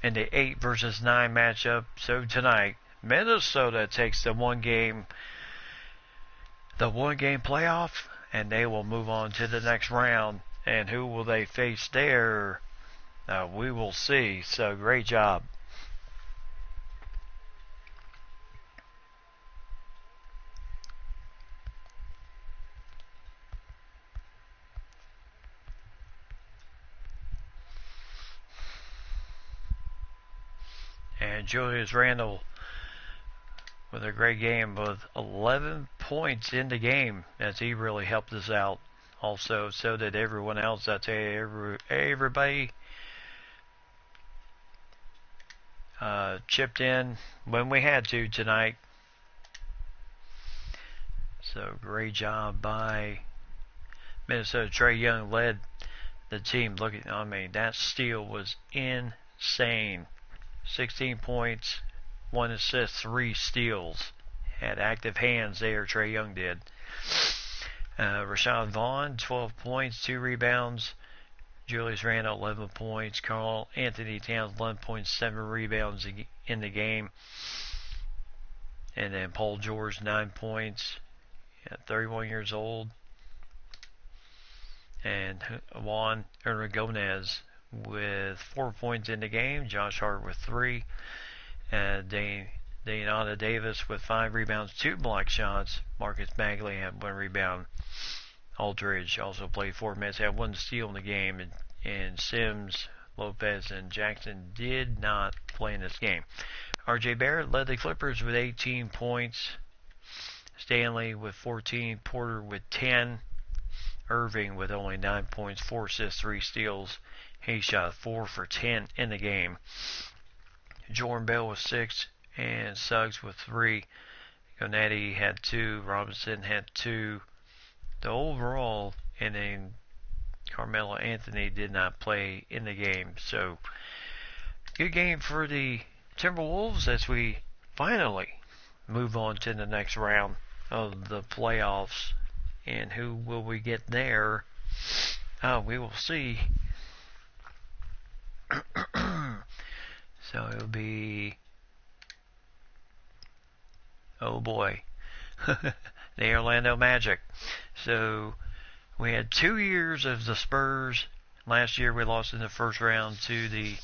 in the 8 versus 9 matchup. So tonight, Minnesota takes the one game playoff, and they will move on to the next round. And who will they face there? We will see. So great job. And Julius Randle with a great game with 11 points in the game, as he really helped us out. Also, so did everyone else. I tell you, everybody chipped in when we had to tonight. So great job by Minnesota. Trae Young led the team. That steal was insane. 16 points, 1 assist, 3 steals. Had active hands there, Trae Young did. Rashawn Vaughn, 12 points, 2 rebounds. Julius Randle, 11 points. Karl Anthony Towns, 11.7 rebounds in the game. And then Paul George, 9 points. 31 years old. And Juan Gomez with 4 points in the game. Josh Hart with 3. And Dayanada Davis with 5 rebounds, 2 block shots. Marcus Bagley had 1 rebound. Aldridge also played 4 minutes, had 1 steal in the game. And Sims, Lopez, and Jackson did not play in this game. RJ Barrett led the Clippers with 18 points. Stanley with 14. Porter with 10. Irving with only 9 points, 4 assists, 3 steals. He shot 4 for 10 in the game. Jordan Bell with 6. And Suggs with 3. Gonetti had 2. Robinson had 2. The overall, and then Carmelo Anthony did not play in the game. So, good game for the Timberwolves as we finally move on to the next round of the playoffs. And who will we get there? We will see. So it'll be, oh boy, the Orlando Magic. So we had 2 years of the Spurs. Last year we lost in the first round to the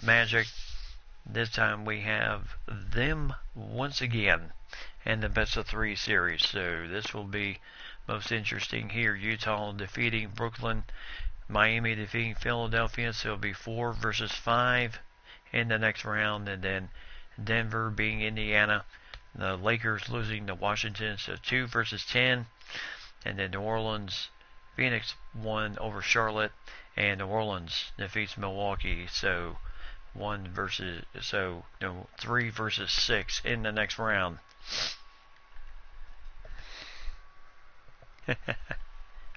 Magic. This time we have them once again in the best of 3 series. So this will be most interesting here. Utah defeating Brooklyn, Miami defeating Philadelphia. So it'll be 4 versus 5 in the next round, and then Denver being Indiana. The Lakers losing to Washington, so 2 versus 10. And then New Orleans, Phoenix won over Charlotte, and New Orleans defeats Milwaukee, so 3 versus 6 in the next round.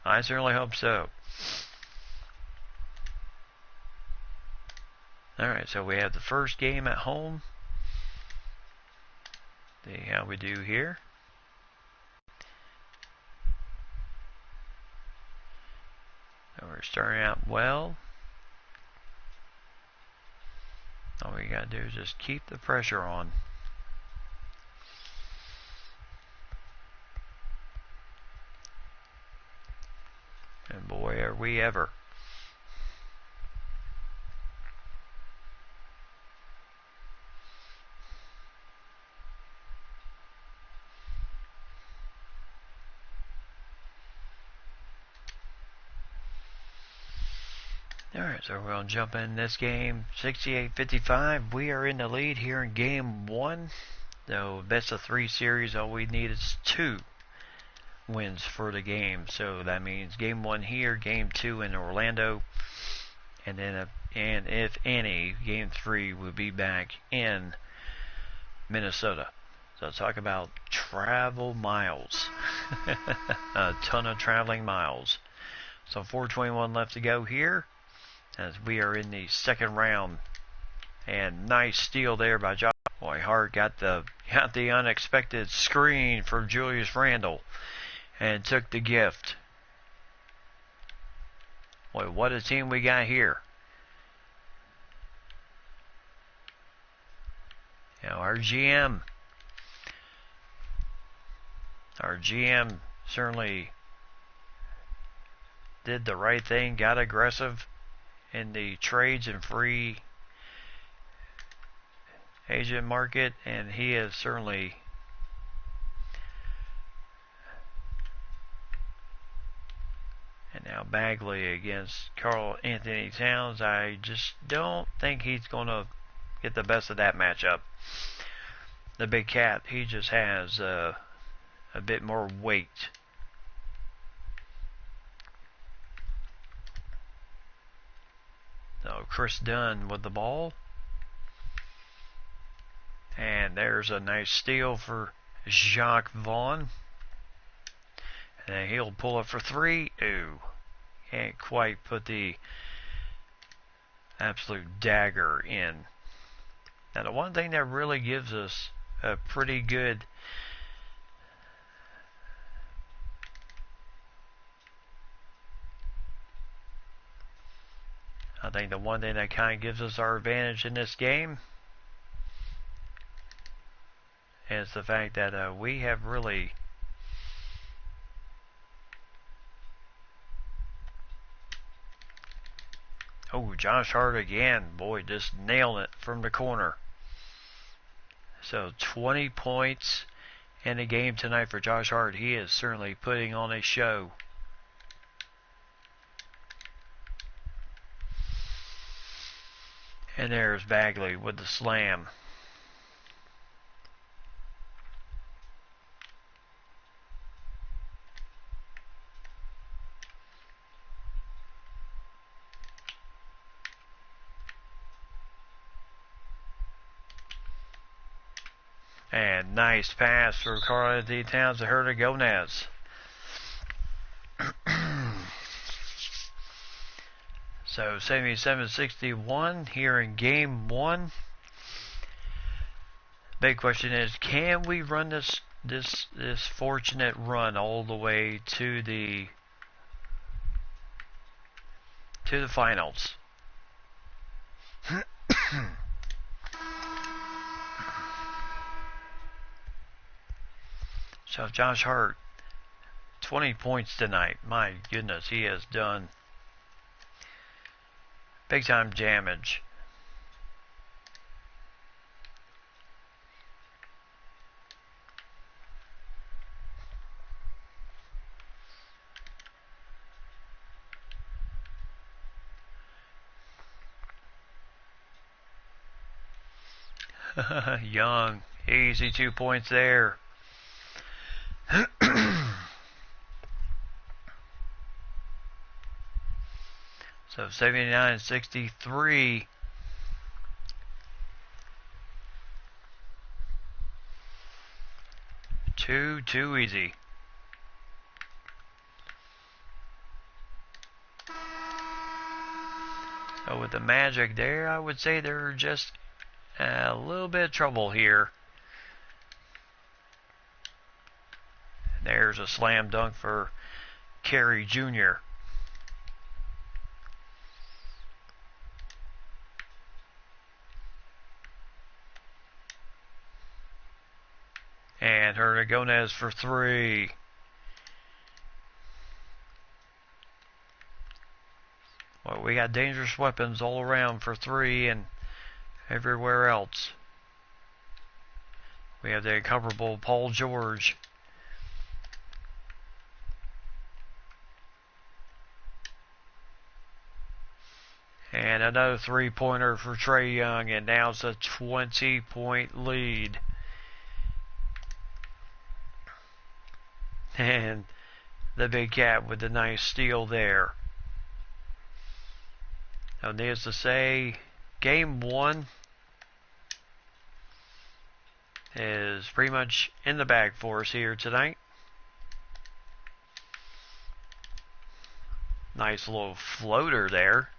I certainly hope so. Alright, so we have the first game at home. See how we do here. So we're starting out well. All we gotta do is just keep the pressure on. And boy, are we ever. Alright, so we're going to jump in this game. 68-55. We are in the lead here in game 1. So, best of 3 series, all we need is 2 wins for the game. So, that means game 1 here, game 2 in Orlando. And then, if any, game 3 will be back in Minnesota. So, talk about travel miles. A ton of traveling miles. So, 4:21 left to go here, as we are in the second round. And nice steal there by Josh. Boy, Hart got the unexpected screen from Julius Randle and took the gift. Boy, what a team we got here. You know, our GM certainly did the right thing, got aggressive in the trades and free agent market, and he has certainly and now Bagley against Karl Anthony Towns. I just don't think he's going to get the best of that matchup. The big cat, he just has a bit more weight. So Chris Dunn with the ball. And there's a nice steal for Jacques Vaughn. And he'll pull up for 3. Ooh. Can't quite put the absolute dagger in. Now the one thing that really gives us a pretty good I think the one thing that kind of gives us our advantage in this game is the fact that we have really Josh Hart again, boy, just nailing it from the corner. So 20 points in a game tonight for Josh Hart. He is certainly putting on a show. And there's Bagley with the slam. And nice pass for Karl Anthony Towns to Herder Gomez. So 77-61 here in game 1. Big question is, can we run this fortunate run all the way to the finals? So Josh Hart, 20 points tonight. My goodness, he has done big time damage. Young, easy 2 points there. So 79-63. Too easy. So with the Magic there, I would say they're just a little bit of trouble here. There's a slam dunk for Carey Jr. And Hernagones for 3. Well, we got dangerous weapons all around for 3 and everywhere else. We have the incomparable Paul George. And another 3-pointer for Trae Young, and now it's a 20-point lead. And the Big Cat with the nice steal there. Now, needless to say, game 1 is pretty much in the bag for us here tonight. Nice little floater there.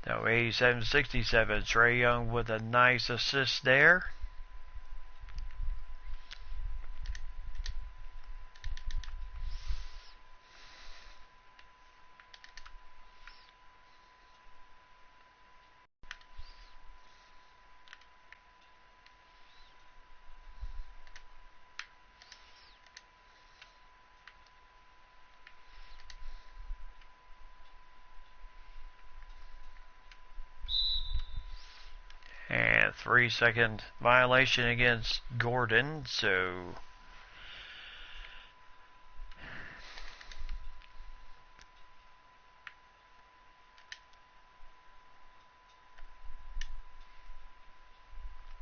So 87-67, Trae Young with a nice assist there. And 3-second violation against Gordon, so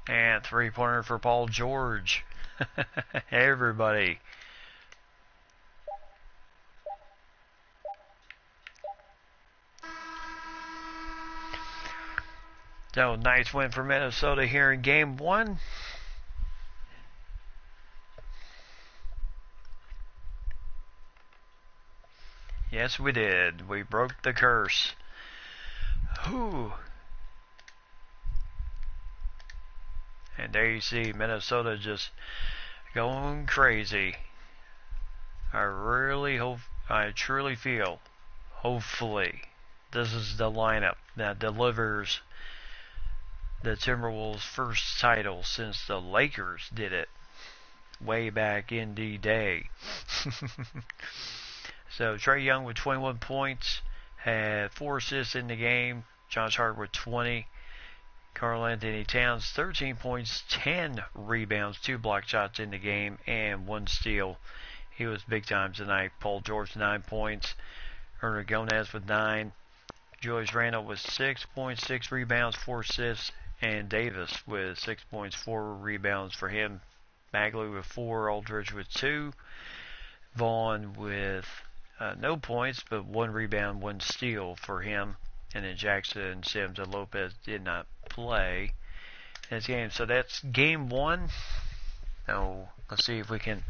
and 3-pointer for Paul George. Everybody. So, nice win for Minnesota here in game 1. Yes, we did. We broke the curse. Whew. And there you see Minnesota just going crazy. I truly feel, hopefully, this is the lineup that delivers the Timberwolves' first title since the Lakers did it way back in the day. So Trae Young with 21 points, had 4 assists in the game. Josh Hart with 20. Karl Anthony Towns 13 points, 10 rebounds, 2 block shots in the game, and 1 steal. He was big time tonight. Paul George 9 points. Hernagones with 9. Julius Randle with 6 points, 6 rebounds, 4 assists, and Davis with 6 points, 4 rebounds for him. Bagley with 4, Aldridge with 2. Vaughn with no points, but 1 rebound, 1 steal for him. And then Jackson, Sims, and Lopez did not play in this game. So that's game 1. Now, let's see if we can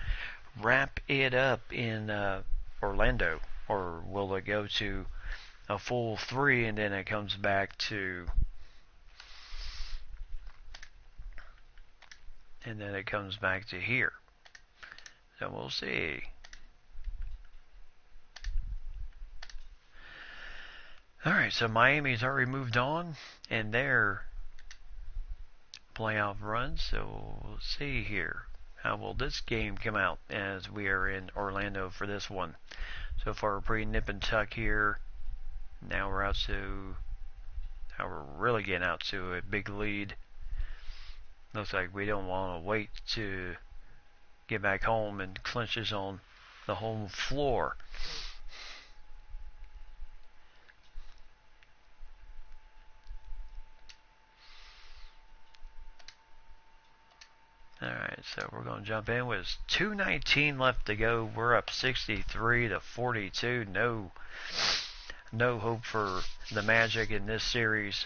wrap it up in Orlando, or will it go to a full 3 and then it comes back to here? So we'll see. Alright, so Miami's already moved on in their playoff run, so we'll see here. How will this game come out as we are in Orlando for this one? So far, pretty nip and tuck here. Now we're really getting out to a big lead. Looks like we don't want to wait to get back home and clinch this on the home floor. Alright, so we're going to jump in with 2:19 left to go. We're up 63-42. No hope for the Magic in this series.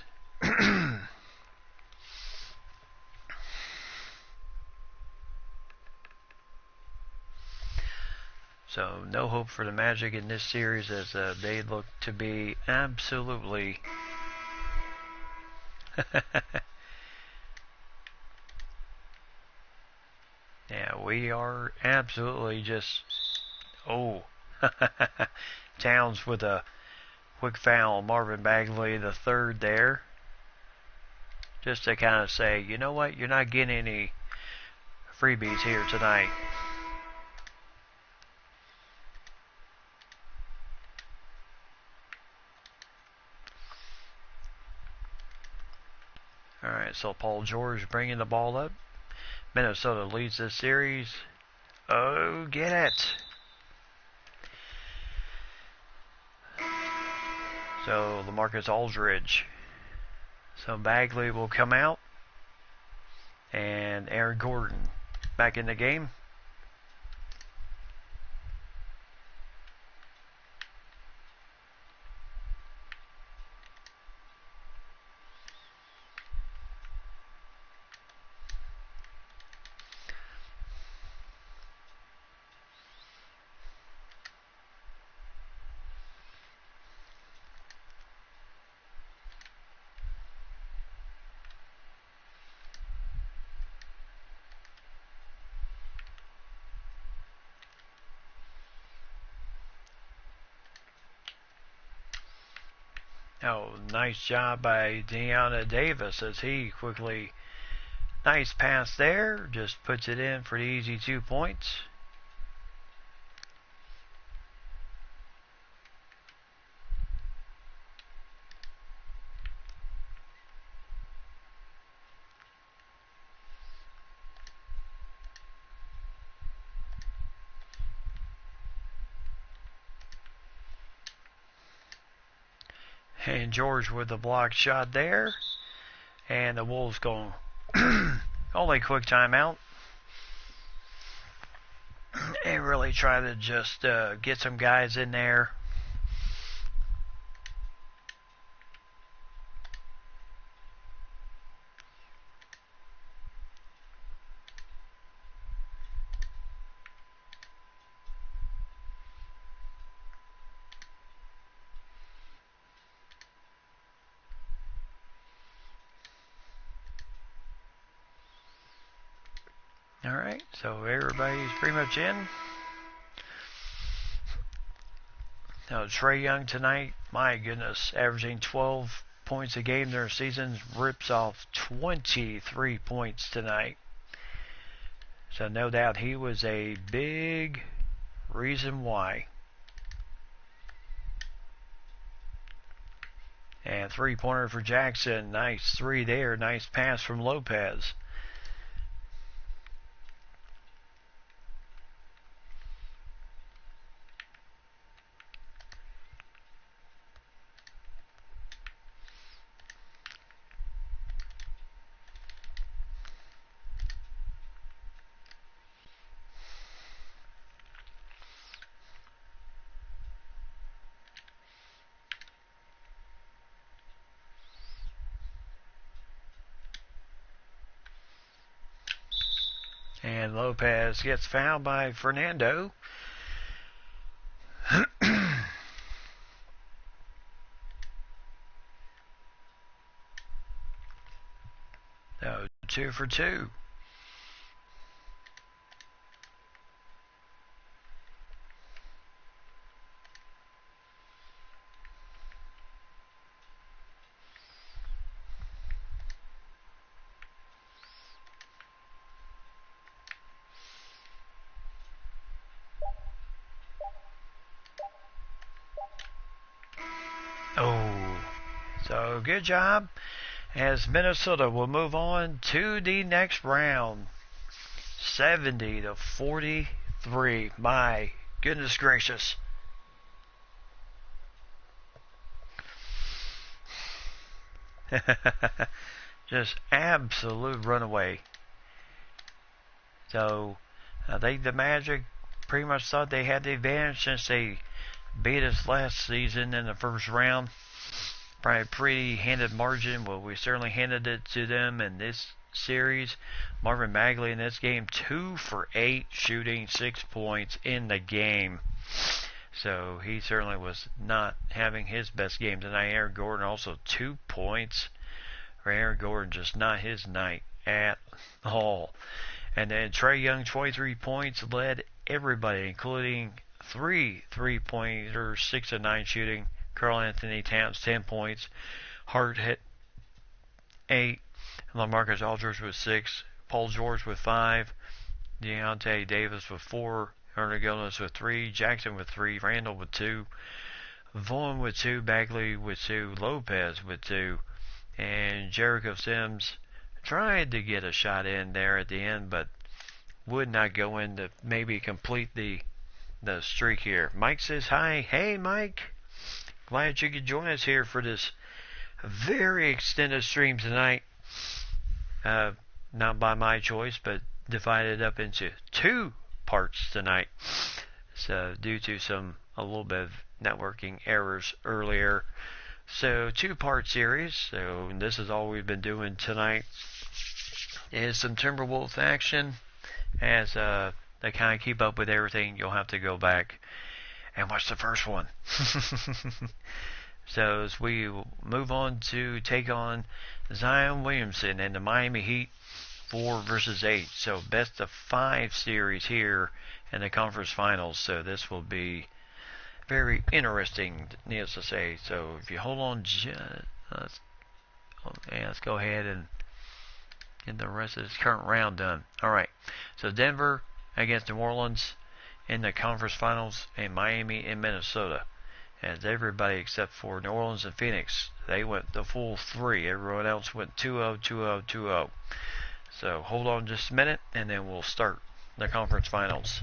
So no hope for the Magic in this series, as they look to be absolutely yeah, we are absolutely just Towns with a quick foul. Marvin Bagley the third there, just to kind of say, you know what, you're not getting any freebies here tonight. Alright, so Paul George bringing the ball up. Minnesota leads this series. Oh, get it! So LaMarcus Aldridge. So Bagley will come out. And Aaron Gordon back in the game. Oh, nice job by Deanna Davis as he quickly, nice pass there, just puts it in for the easy 2 points. And George with the block shot there. And the Wolves going only quick timeout. And really try to just get some guys in there. Alright, so everybody's pretty much in. Now, Trae Young tonight, my goodness, averaging 12 points a game during season, rips off 23 points tonight. So no doubt he was a big reason why. And three-pointer for Jackson. Nice 3 there. Nice pass from Lopez. And Lopez gets fouled by Fernando. So 2 for 2. Oh, so good job, as Minnesota will move on to the next round. 70 to 43. My goodness gracious. Just absolute runaway. So I think the Magic pretty much thought they had the advantage since they beat us last season in the first round. Probably a pretty handed margin. Well, we certainly handed it to them in this series. Marvin Bagley in this game, 2 for 8 shooting, 6 points in the game. So he certainly was not having his best game tonight. Aaron Gordon also 2 points. Aaron Gordon just not his night at all. And then Trae Young, 23 points, led everybody, including 3 3-pointers, 6 of 9 shooting. Karl Anthony Towns, 10 points. Hart hit 8. LaMarcus Aldridge with 6. Paul George with 5. Deontay Davis with 4. Hernangomez with 3. Jackson with 3. Randall with 2. Vaughn with 2. Bagley with 2. Lopez with 2. And Jericho Sims tried to get a shot in there at the end, but would not go in to maybe complete the streak here. Mike says hi. Hey, Mike. Glad you could join us here for this very extended stream tonight. Not by my choice, but divided up into 2 parts tonight. So due to a little bit of networking errors earlier. So 2-part series. So this is all we've been doing tonight. Is some Timberwolves action. As they kind of keep up with everything, you'll have to go back and watch the first one. So as we move on to take on Zion Williamson and the Miami Heat, 4 versus 8. So best of 5 series here in the conference finals. So this will be very interesting, needless to say. So if you hold on, let's go ahead and get the rest of this current round done. All right. So Denver against New Orleans in the conference finals, and Miami and Minnesota. As everybody except for New Orleans and Phoenix, they went the full 3. Everyone else went 2-0, 2-0, 2-0. So hold on just a minute, and then we'll start the conference finals.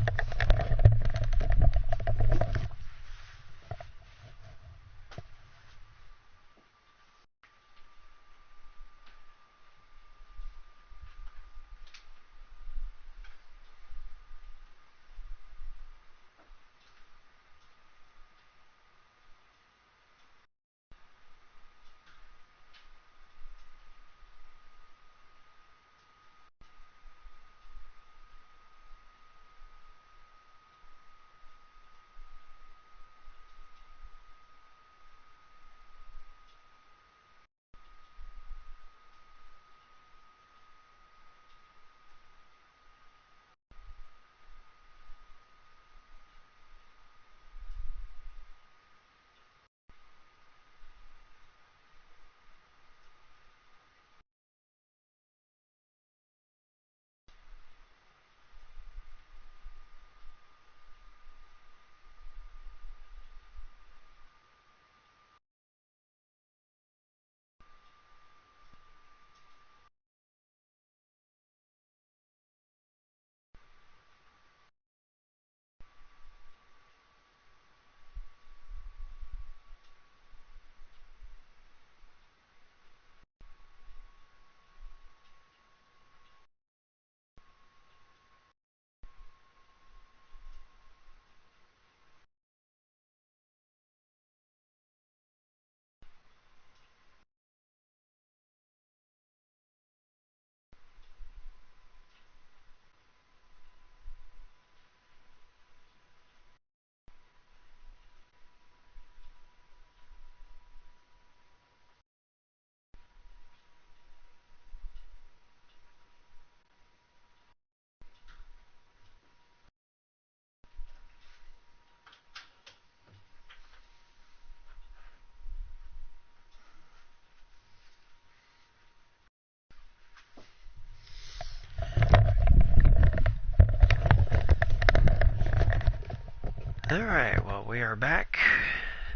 are back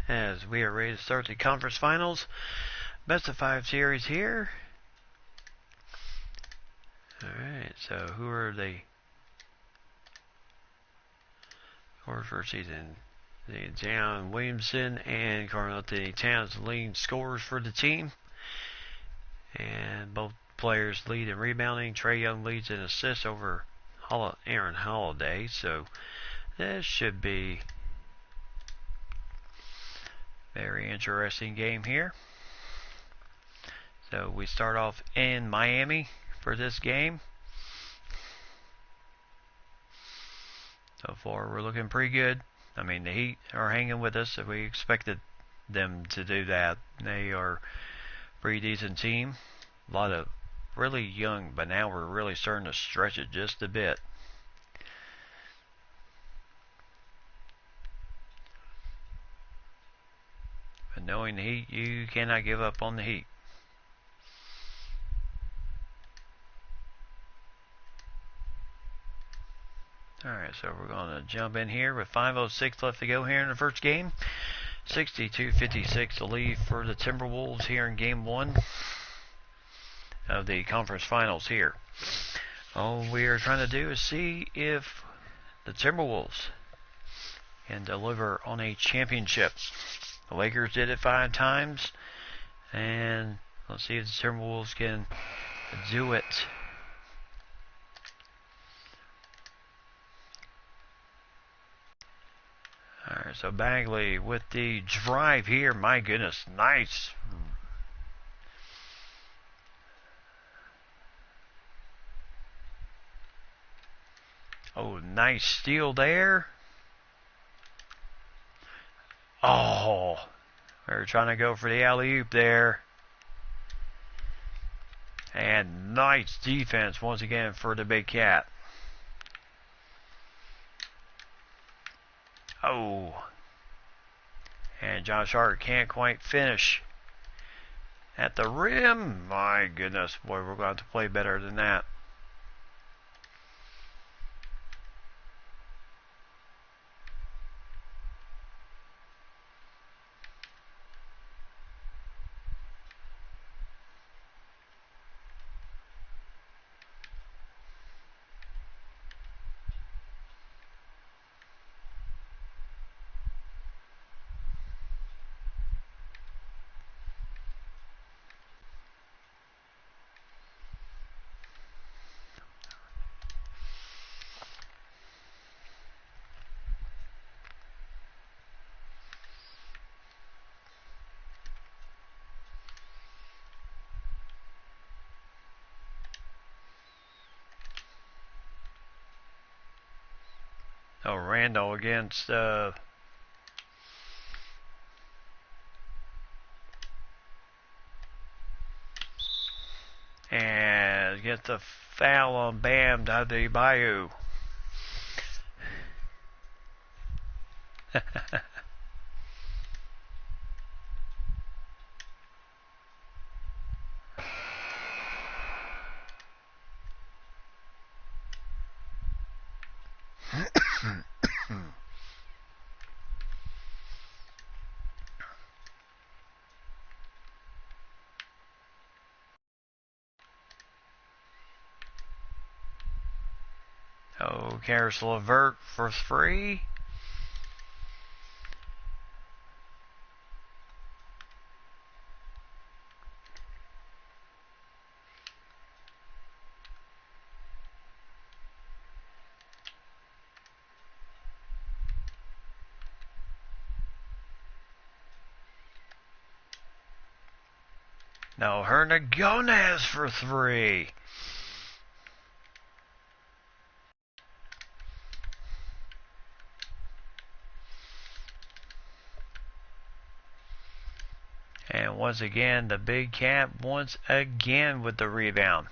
as we are ready to start the conference finals. Best of 5 series here. Alright, so who are the scores for season? The John Williamson and Carl Anthony Towns leading scores for the team. And both players lead in rebounding. Trae Young leads in assists over Aaron Holiday. So this should be a very interesting game here. So we start off in Miami for this game. So far we're looking pretty good. I mean, the Heat are hanging with us. We expected them to do that. They are a pretty decent team. A lot of really young, but now we're really starting to stretch it just a bit. But knowing the Heat, you cannot give up on the Heat. Alright, so we're going to jump in here with 5:06 left to go here in the first game. 62-56 the lead for the Timberwolves here in game 1 of the conference finals here. All we are trying to do is see if the Timberwolves can deliver on a championship. The Lakers did it 5 times, and let's see if the Timberwolves can do it. Alright, so Bagley with the drive here. My goodness, nice. Oh, nice steal there. Oh, we were trying to go for the alley-oop there. And nice defense once again for the Big Cat. Oh, and Josh Hart can't quite finish at the rim. My goodness, boy, we're going to have to play better than that. Oh, Randall against and gets the foul on Bam Adebayo. Oh, Karis LeVert for 3. No, Hernagones for 3. And once again, the Big Cat once again with the rebound.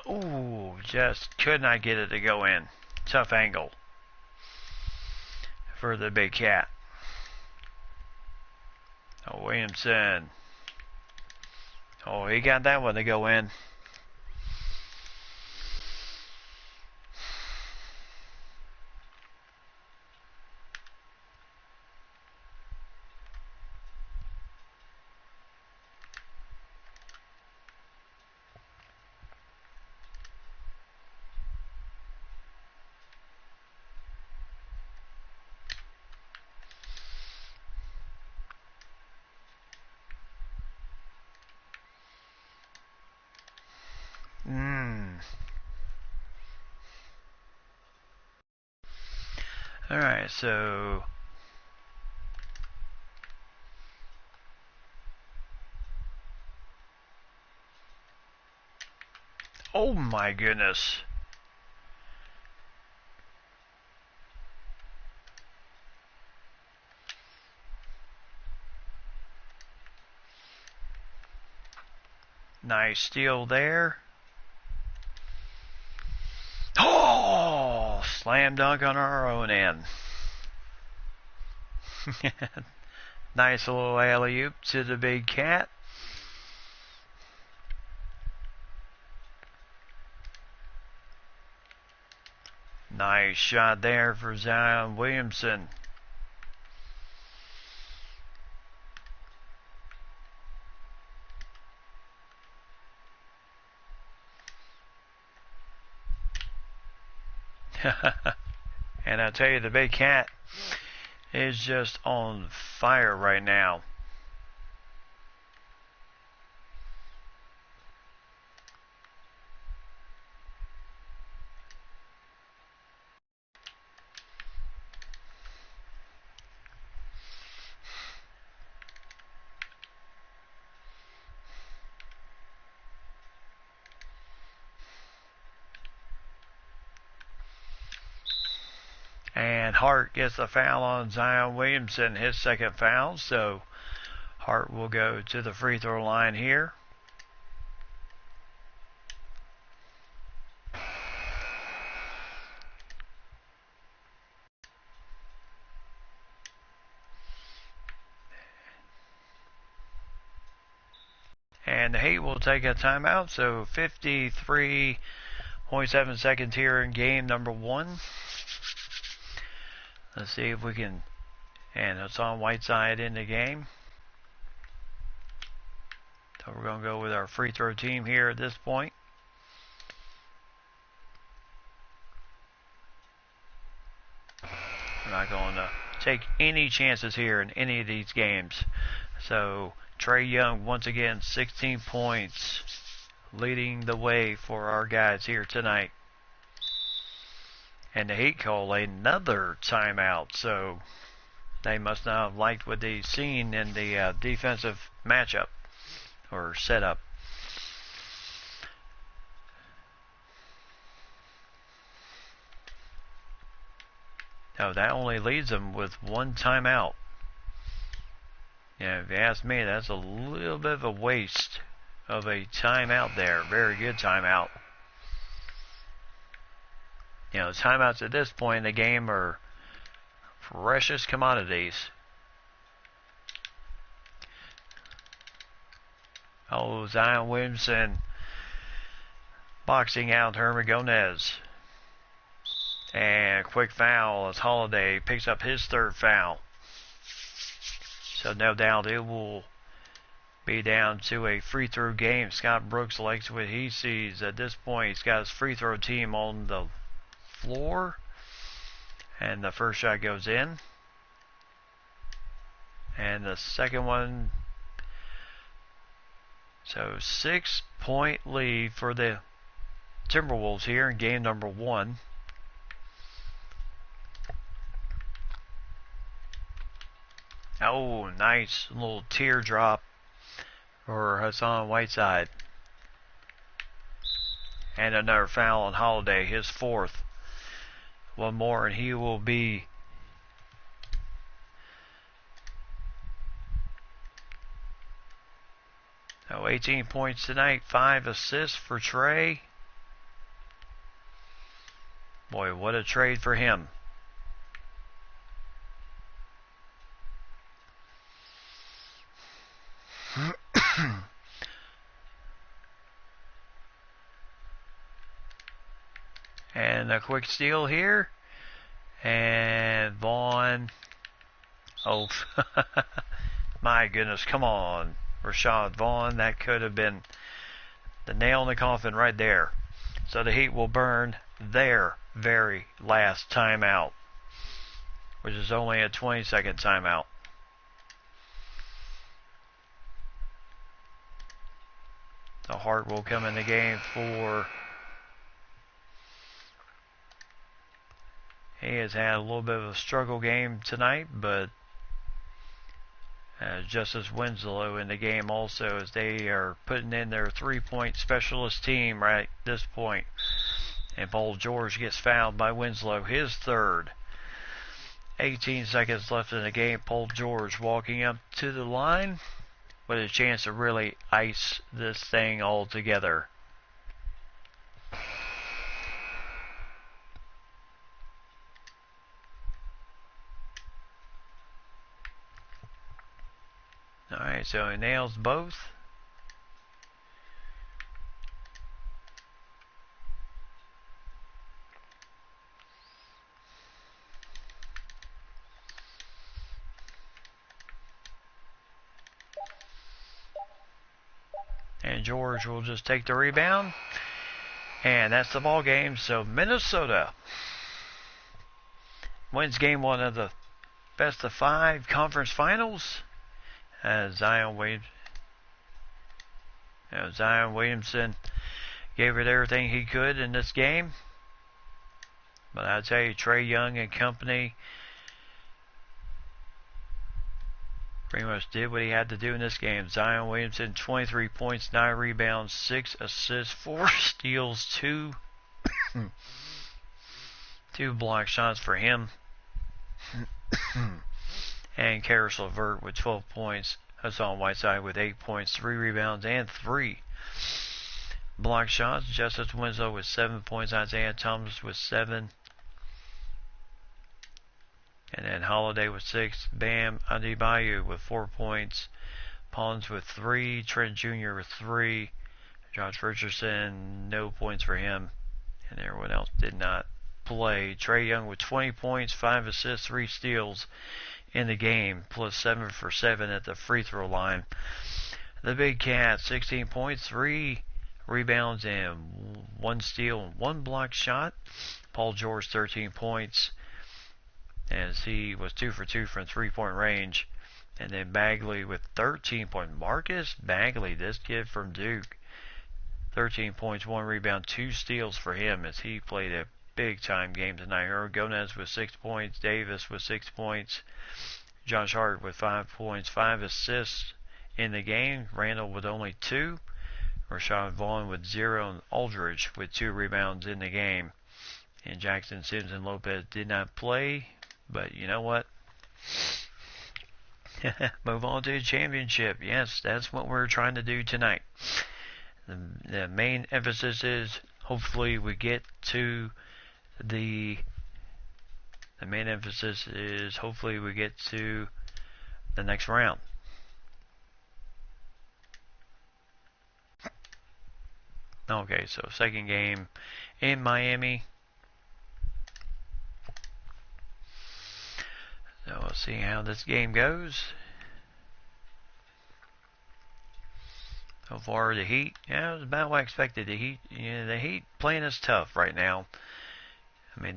Ooh, just could not get it to go in. Tough angle for the Big Cat. Oh, Williamson. Oh, he got that one to go in. Alright, so oh my goodness. Nice steal there. Oh, slam dunk on our own end. Nice little alley-oop to the big cat. Nice shot there for Zion Williamson. And I tell you, the big cat is just on fire right now. And Hart gets the foul on Zion Williamson, his second foul. So Hart will go to the free throw line here. And the Heat will take a timeout. So 53.7 seconds here in game number 1. Let's see if we can, and it's on Whiteside in the game. So we're going to go with our free throw team here at this point. We're not going to take any chances here in any of these games. So Trae Young once again 16 points, leading the way for our guys here tonight. And the Heat call another timeout, so they must not have liked what they've seen in the defensive matchup or setup. No, that only leaves them with one timeout. Yeah, if you ask me, that's a little bit of a waste of a timeout there. Very good timeout. You know, timeouts at this point in the game are precious commodities. Oh, Zion Williamson boxing out Herman Gomez. And quick foul as Holiday picks up his third foul. So no doubt it will be down to a free throw game. Scott Brooks likes what he sees. At this point, he's got his free throw team on the floor. And the first shot goes in. And the second one. So 6-point lead for the Timberwolves here in game number 1. Oh, nice little teardrop for Hassan Whiteside. And another foul on Holiday, his fourth. One more and he will be oh, 18 points tonight, 5 assists for Trae. Boy, what a trade for him. And a quick steal here. And Vaughn. Oh, my goodness, come on. Rashad Vaughn, that could have been the nail in the coffin right there. So the Heat will burn their very last timeout, which is only a 20-second timeout. The Hart will come in the game for... He has had a little bit of a struggle game tonight, but Justice Winslow in the game also, as they are putting in their three-point specialist team right at this point. And Paul George gets fouled by Winslow, his third. 18 seconds left in the game. Paul George walking up to the line with a chance to really ice this thing all together. Alright, so he nails both. And George will just take the rebound. And that's the ball game. So Minnesota wins game one of the best of 5 conference finals. Zion Williamson gave it everything he could in this game. But I tell you, Trae Young and company pretty much did what he had to do in this game. Zion Williamson, 23 points, 9 rebounds, 6 assists, 4 steals, 2 block shots for him. And Karis LeVert with 12 points. Hassan Whiteside with 8 points, 3 rebounds, and 3 block shots. Justice Winslow with 7 points. Isaiah Thomas with 7. And then Holiday with 6. Bam Adebayo with 4 points. Pons with 3. Trent Jr. with 3. Josh Richardson, no points for him. And everyone else did not play. Trae Young with 20 points, 5 assists, 3 steals in the game, plus 7 for 7 at the free throw line. The Big Cat, 16 points, 3 rebounds, and 1 steal and 1 block shot. Paul George, 13 points, as he was 2 for 2 from 3-point range. And then Bagley with 13 points. Marcus Bagley, this kid from Duke, 13 points, 1 rebound, 2 steals for him, as he played a big time game tonight. Earl Gomez with 6 points. Davis with 6 points. Josh Hart with 5 points, 5 assists in the game. Randall with only 2. Rashad Vaughn with 0. And Aldridge with 2 rebounds in the game. And Jackson Sims and Lopez did not play. But you know what? Move on to the championship. Yes, that's what we're trying to do tonight. The main emphasis is hopefully we get to the main emphasis is hopefully we get to the next round. Okay, so second game in Miami. So we'll see how this game goes. So far, the Heat, yeah, it was about what I expected. The Heat playing us tough right now. I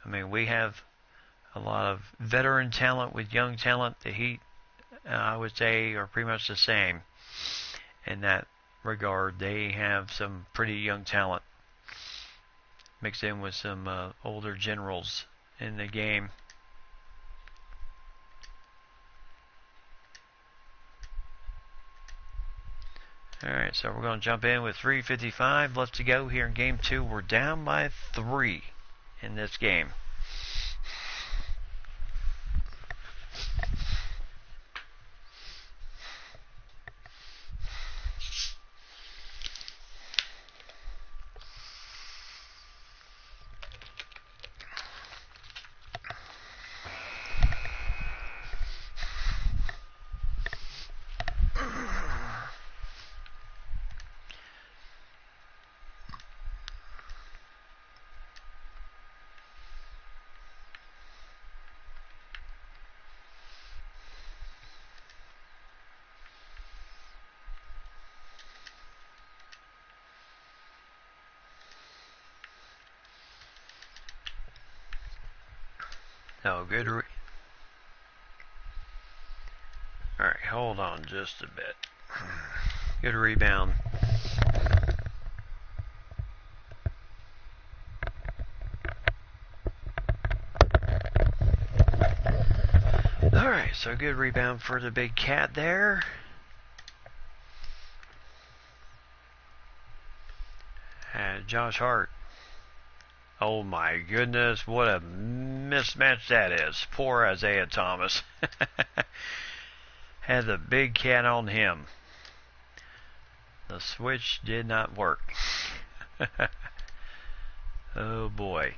mean, we have a lot of veteran talent with young talent. The Heat, I would say, are pretty much the same in that regard. They have some pretty young talent mixed in with some older generals in the game. Alright, so we're going to jump in with 3:55 left to go here in game 2. We're down by 3 in this game. No, good. Alright, hold on just a bit. Good rebound. Alright, so good rebound for the big cat there. And Josh Hart. Oh my goodness, what a mismatch that is. Poor Isaiah Thomas. Had the big cat on him. The switch did not work. Oh boy.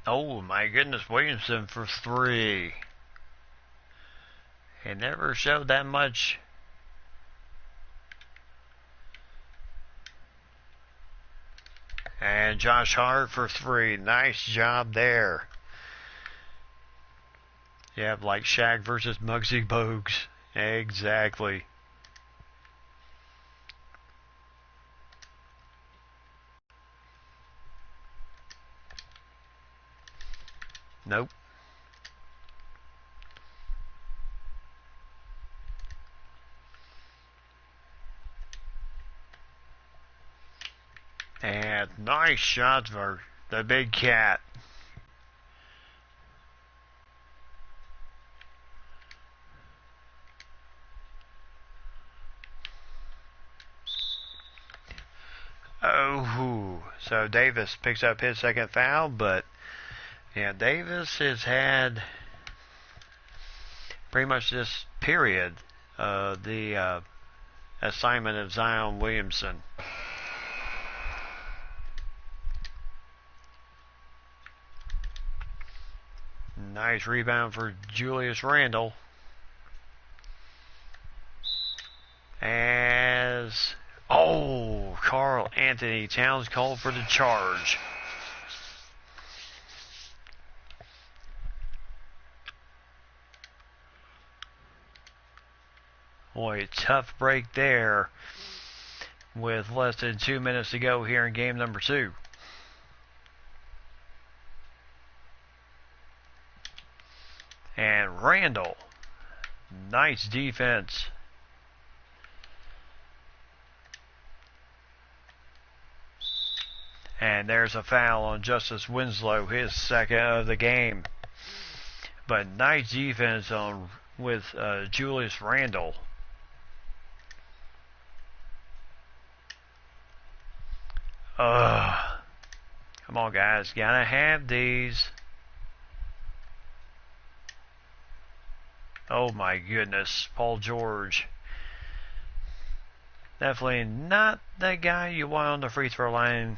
Oh my goodness, Williamson for three. He never showed that much. And Josh Hart for three. Nice job there. You have like Shaq versus Muggsy Bogues. Exactly. Nope. And nice shots for the big cat. Oh, so Davis picks up his second foul, but yeah, Davis has had pretty much this period the assignment of Zion Williamson. Nice rebound for Julius Randle. As Karl Anthony Towns called for the charge. Boy, tough break there with less than 2 minutes to go here in game number 2. And Randle, nice defense. And there's a foul on Justice Winslow, his second of the game. But nice defense with Julius Randle. Come on, guys. Gotta have these. Oh, my goodness. Paul George. Definitely not the guy you want on the free throw line.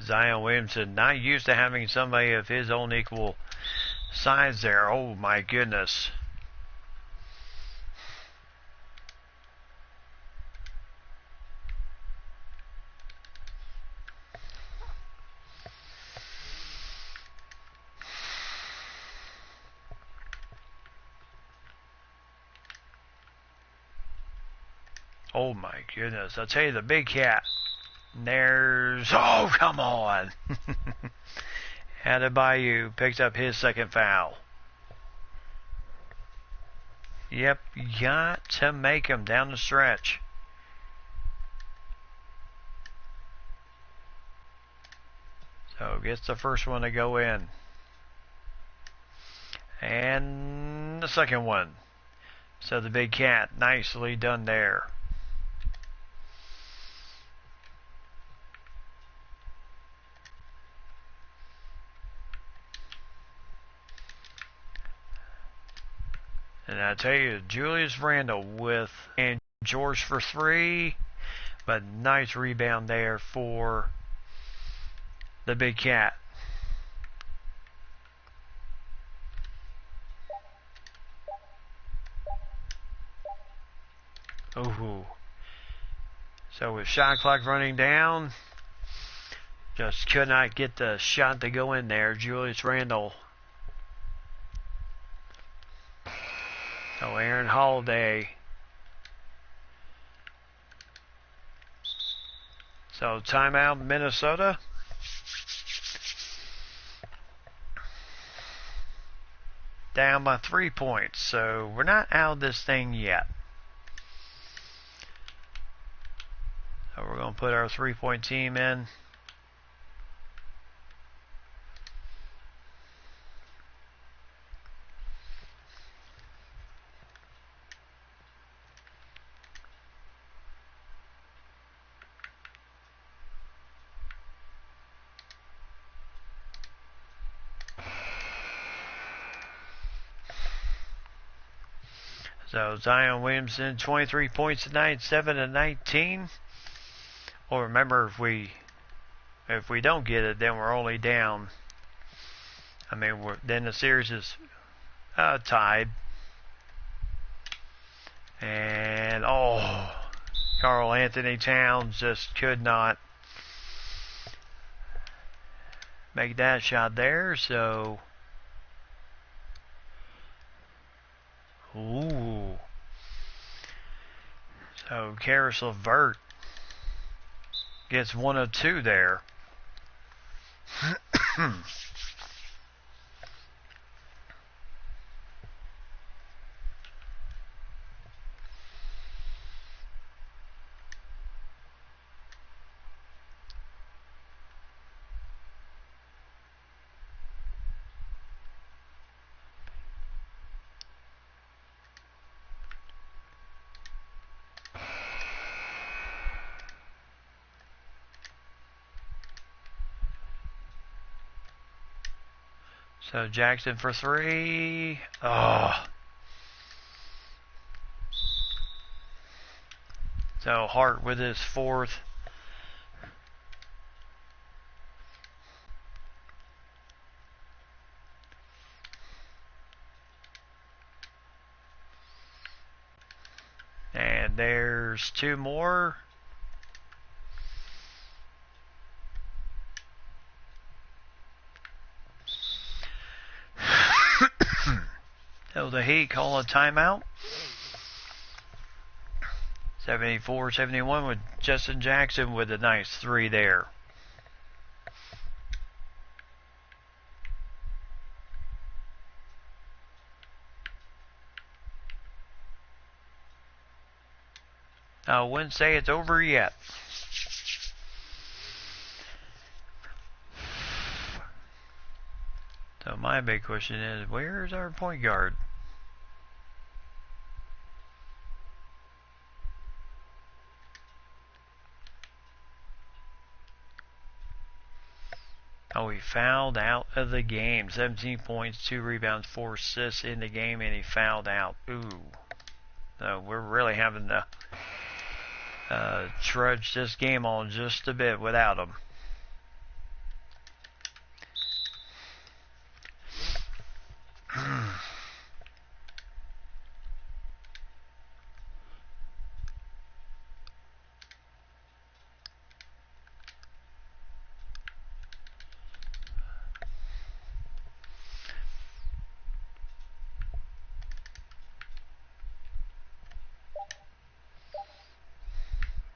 Zion Williamson, not used to having somebody of his own equal size there. Oh, my goodness. Oh my goodness. I'll tell you, the big cat. There's... Oh, come on. Adebayo picks up his second foul. Yep, got to make him down the stretch. So gets the first one to go in. And on the second one. So the Big Cat, nicely done there. And I tell you, Julius Randle with and George for 3, but nice rebound there for the Big Cat. Ooh. So with shot clock running down, just could not get the shot to go in there. Julius Randle. So Aaron Holiday. So timeout Minnesota. Down by 3 points. So we're not out of this thing yet. So we're going to put our 3-point team in. So Zion Williamson, 23 points tonight, 7 of 19. Well, remember, if we don't get it, then we're only down. I mean, then the series is tied. And Karl Anthony Towns just could not make that shot there. So, so Karis LeVert gets 1 of 2 there. So Jackson for 3. So Hart with his 4th. And there's 2 more. So the Heat call a timeout. 74-71 with Justin Jackson with a nice 3 there. I wouldn't say it's over yet. So my big question is, where's our point guard? Oh, he fouled out of the game. 17 points, 2 rebounds, 4 assists in the game, and he fouled out. Ooh. So we're really having to trudge this game on just a bit without him.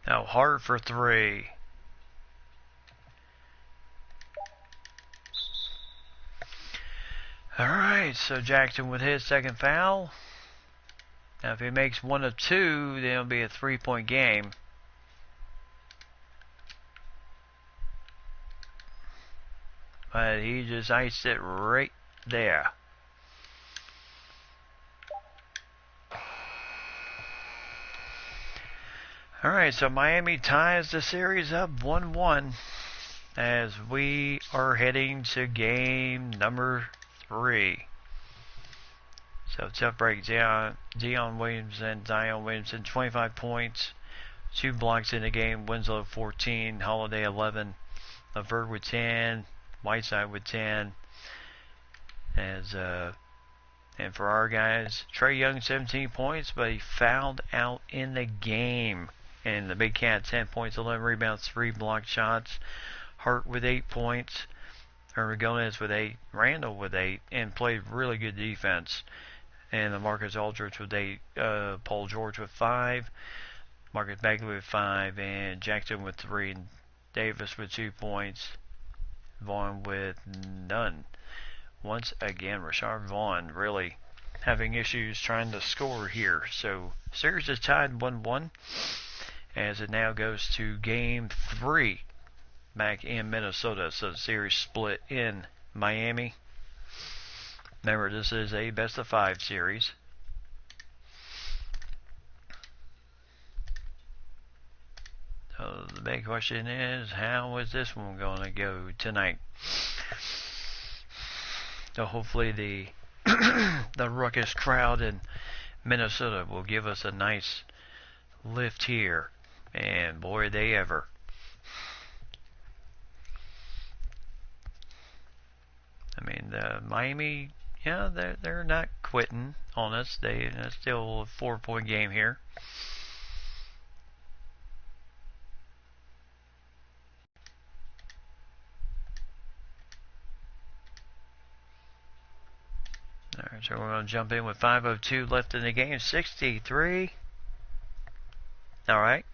Now Hart for 3. Alright, so Jackson with his 2nd foul. Now if he makes 1 of 2, then it'll be a 3-point game. But he just iced it right there. Alright, so Miami ties the series up 1-1 as we are heading to game number 3. So tough break, Dion Williamson, 25 points, 2 blocks in the game, Winslow 14, Holiday 11, LeVert with 10, Whiteside with 10, and for our guys, Trae Young 17 points, but he fouled out in the game. And the Big Cat 10 points, 11 rebounds, 3 blocked shots. Hart with 8 points, Gomez with 8, Randall with 8, and played really good defense. And the Marcus Aldridge with 8, Paul George with 5, Marcus Bagley with 5, and Jackson with 3, and Davis with 2 points, Vaughn with none. Once again, Rashard Vaughn really having issues trying to score here. So, series is tied 1-1 as it now goes to game 3 back in Minnesota. So, the series split in Miami. Remember, this is a best of 5 series. So, the big question is, how is this one going to go tonight? So hopefully the the ruckus crowd in Minnesota will give us a nice lift here. And boy, they ever. I mean, Miami, yeah, they're not quitting on us. It's still a 4-point game here. Alright, so we're going to jump in with 5:02 left in the game. 63. Alright.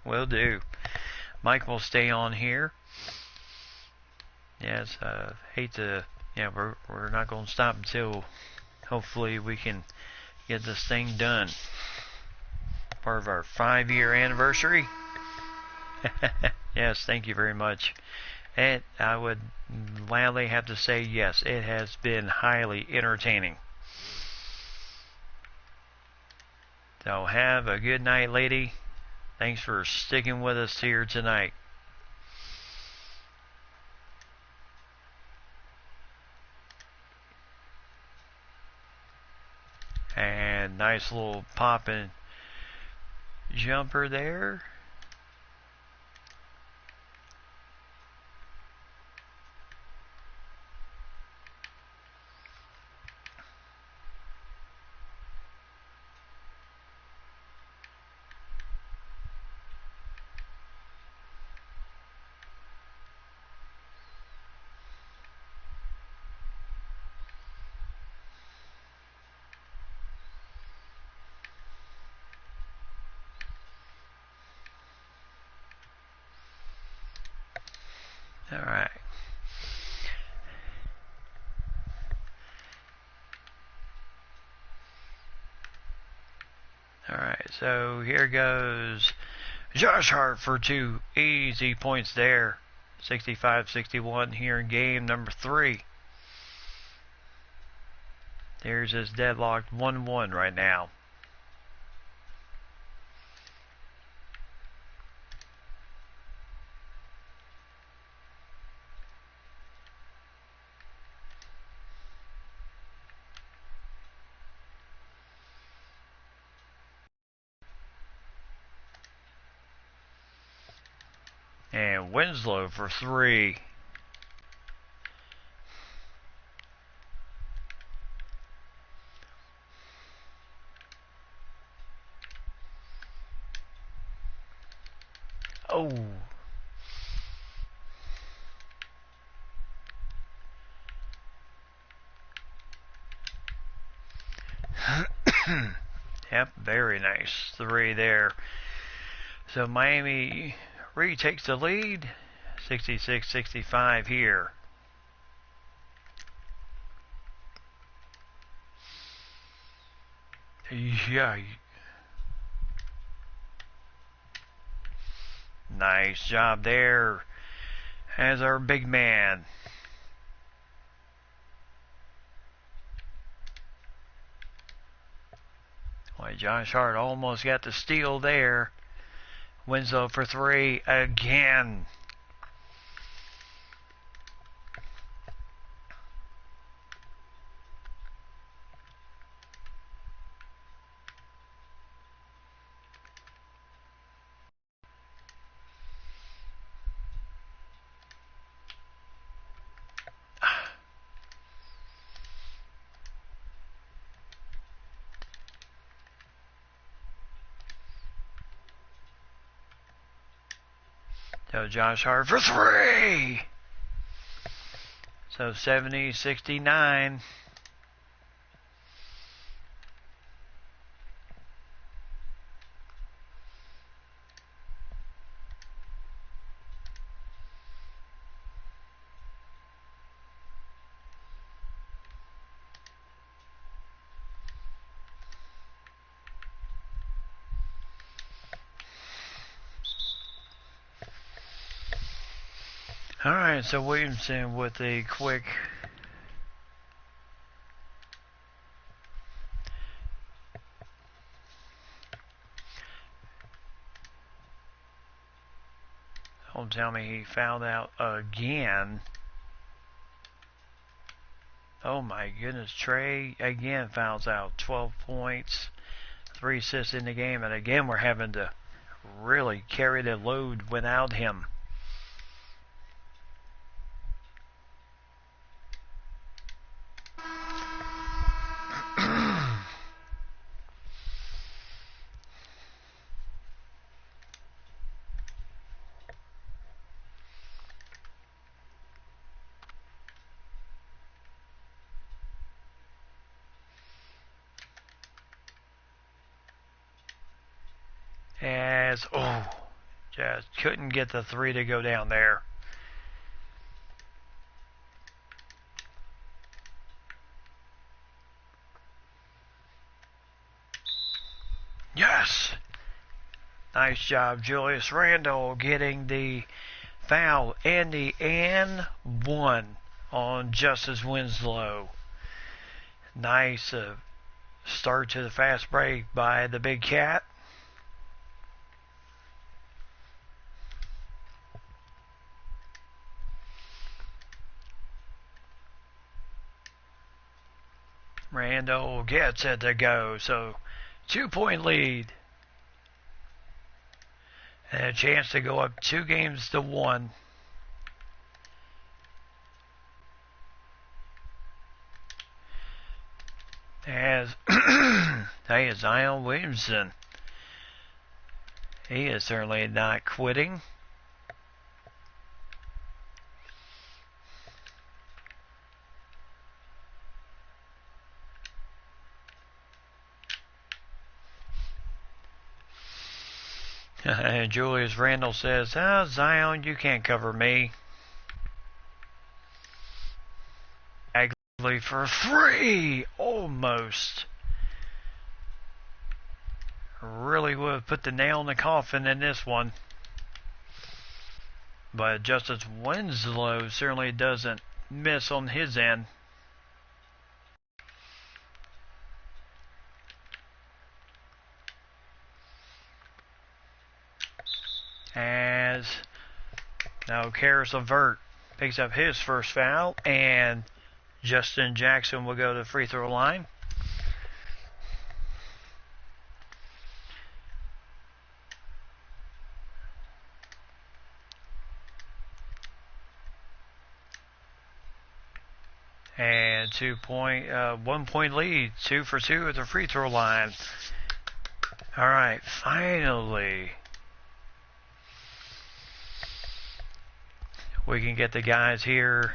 Will do. Mike will stay on here. Yes, hate to, yeah, we're not going to stop until hopefully we can get this thing done. Part of our 5-year anniversary. Yes, thank you very much. And I would gladly have to say yes, it has been highly entertaining. So have a good night, lady. Thanks for sticking with us here tonight. And nice little popping jumper there. All right. Alright, so here goes Josh Hart for 2 easy points there. 65-61 here in game number 3. There's his deadlocked 1-1 right now. And Winslow for 3. Oh. Yep, very nice 3 there. So Miami retakes the lead. 66-65 here. Yeah. Nice job there as our big man. Josh Hart almost got the steal there. Winslow for three again. So Josh Hart for three. So 70-69. Alright, so Williamson with a quick don't tell me he fouled out again. Oh my goodness, Trey again fouls out. 12 points, 3 assists in the game, and again we're having to really carry the load without him. Just couldn't get the three to go down there. Yes! Nice job, Julius Randle, getting the foul and the N1 on Justice Winslow. Nice start to the fast break by the Big Cat. Randall gets it to go, so 2-point lead. And a chance to go up 2-1. As hey, Zion Williamson. He is certainly not quitting. And Julius Randle says, Zion, you can't cover me. Bagley for three! Almost. Really would have put the nail in the coffin in this one. But Justice Winslow certainly doesn't miss on his end. As now Karis LeVert picks up his first foul, and Justin Jackson will go to the free throw line. And 1 point lead, 2 for 2 at the free throw line. All right, finally we can get the guys here.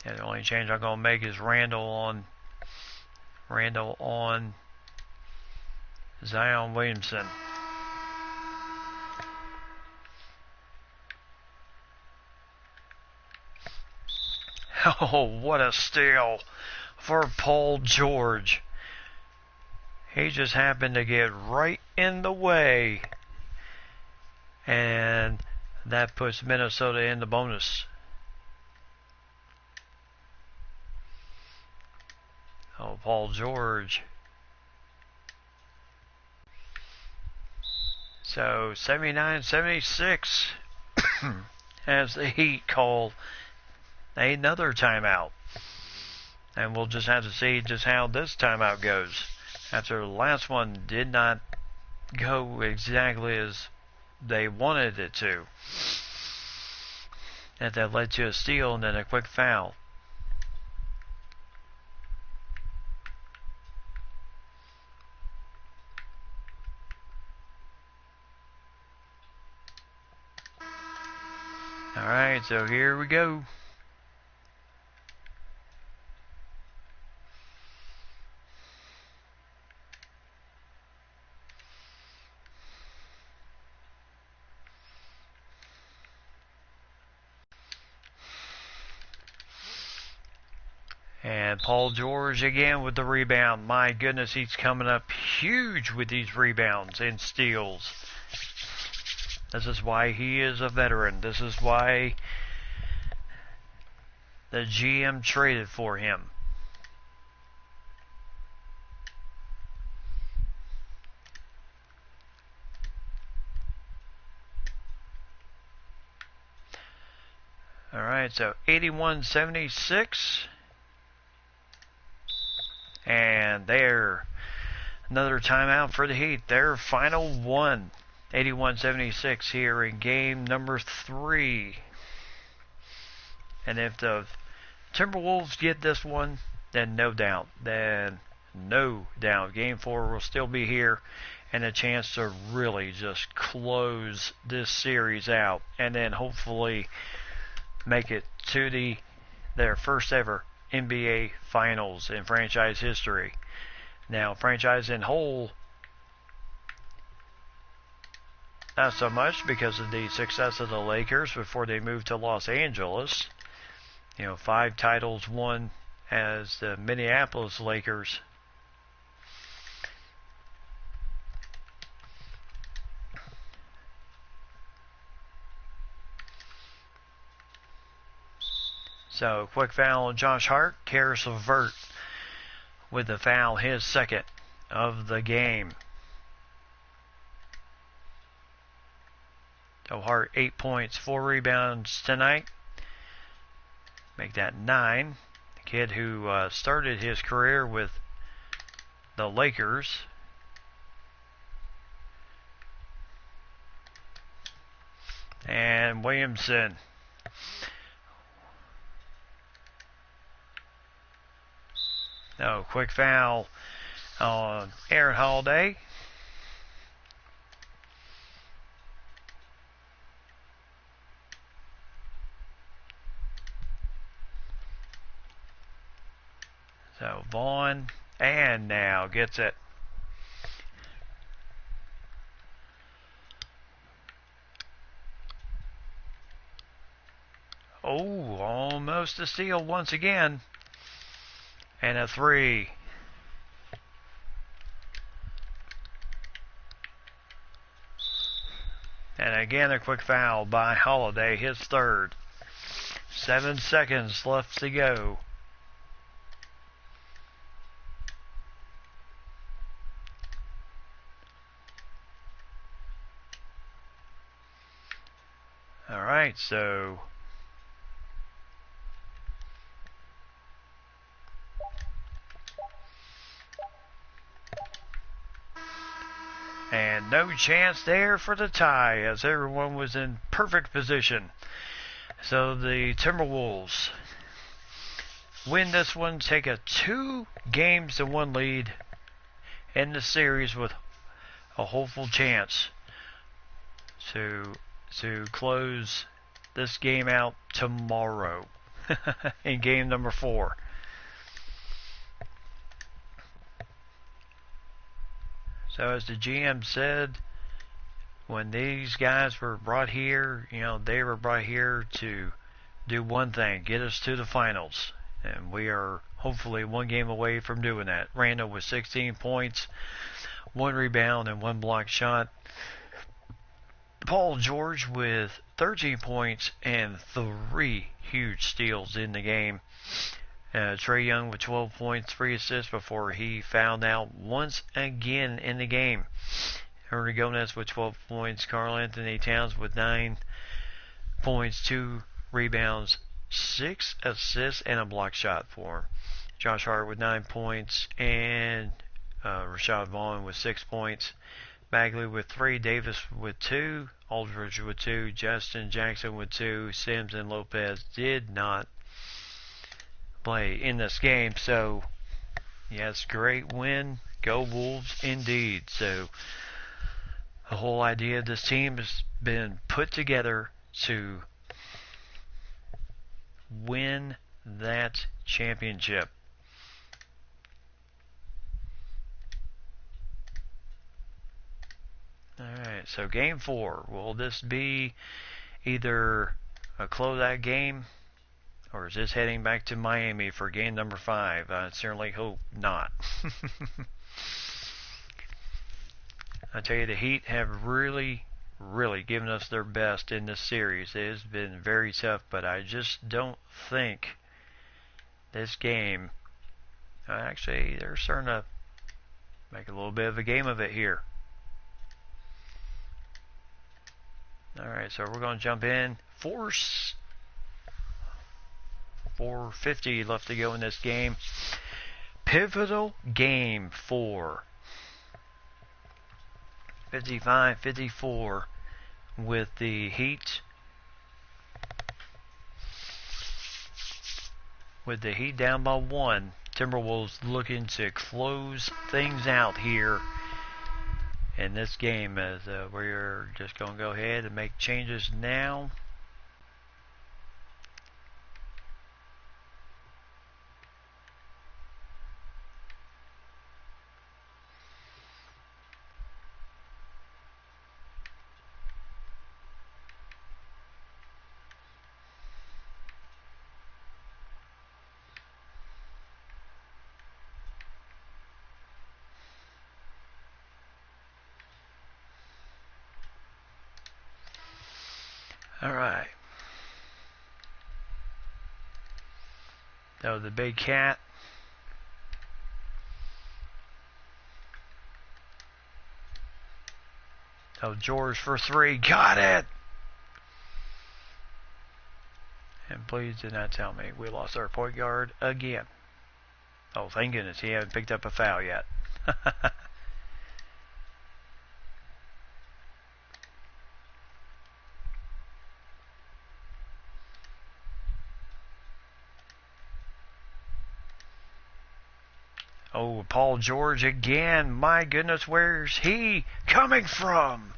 And the only change I'm going to make is Randall on Zion Williamson. Oh, what a steal for Paul George. He just happened to get right in the way. And that puts Minnesota in the bonus. Now Paul George. So 79-76 as the Heat call another timeout. And we'll just have to see just how this timeout goes. After the last one did not go exactly as they wanted it to. That led to a steal and then a quick foul. Alright, so here we go. And Paul George again with the rebound. My goodness, he's coming up huge with these rebounds and steals. This is why he is a veteran. This is why the GM traded for him. Alright, so 81-76. And there, another timeout for the Heat. Their final one, 81-76 here in game number 3. And if the Timberwolves get this one, then no doubt. Game 4 will still be here and a chance to really just close this series out. And then hopefully make it to their first ever NBA Finals in franchise history. Now, franchise in whole, not so much because of the success of the Lakers before they moved to Los Angeles. 5 titles won as the Minneapolis Lakers. So, quick foul on Josh Hart. Karis LeVert with the foul, his second of the game. So, Hart 8 points, 4 rebounds tonight. Make that 9. The kid who started his career with the Lakers. And Williamson. No, quick foul on Aaron Holiday. So Vaughn, and now gets it. Oh, almost a steal once again. And a 3. And again a quick foul by Holiday, his third. 7 seconds left to go. Alright, so and no chance there for the tie as everyone was in perfect position. So the Timberwolves win this one, take a 2-1 lead in the series with a hopeful chance to close this game out tomorrow in game number 4. So as the GM said, when these guys were brought here, they were brought here to do one thing, get us to the finals. And we are hopefully 1 game away from doing that. Randall with 16 points, 1 rebound, and 1 blocked shot. Paul George with 13 points and 3 huge steals in the game. Trae Young with 12 points, 3 assists before he fouled out once again in the game. Henry Gomez with 12 points, Karl Anthony Towns with 9 points, 2 rebounds, 6 assists, and a block shot for him. Josh Hart with 9 points, and Rashad Vaughn with 6 points. Bagley with 3, Davis with 2, Aldridge with 2, Justin Jackson with 2, Sims and Lopez did not play in this game. So, yes, great win. Go Wolves indeed. So, the whole idea of this team has been put together to win that championship. Alright, so game 4. Will this be either a closeout game, or is this heading back to Miami for game number 5? I certainly hope not. I tell you, the Heat have really given us their best in this series. It has been very tough, but I just don't think this game... actually, they're starting to make a little bit of a game of it here. Alright, so we're going to jump in. 4:50 left to go in this game. Pivotal game 4. 55-54 with the Heat. With the Heat down by 1. Timberwolves looking to close things out here in this game, as we're just going to go ahead and make changes now. Alright. So the big cat. So George for 3. Got it! And please do not tell me we lost our point guard again. Oh, thank goodness he hasn't picked up a foul yet. Oh, Paul George again. My goodness, where's he coming from?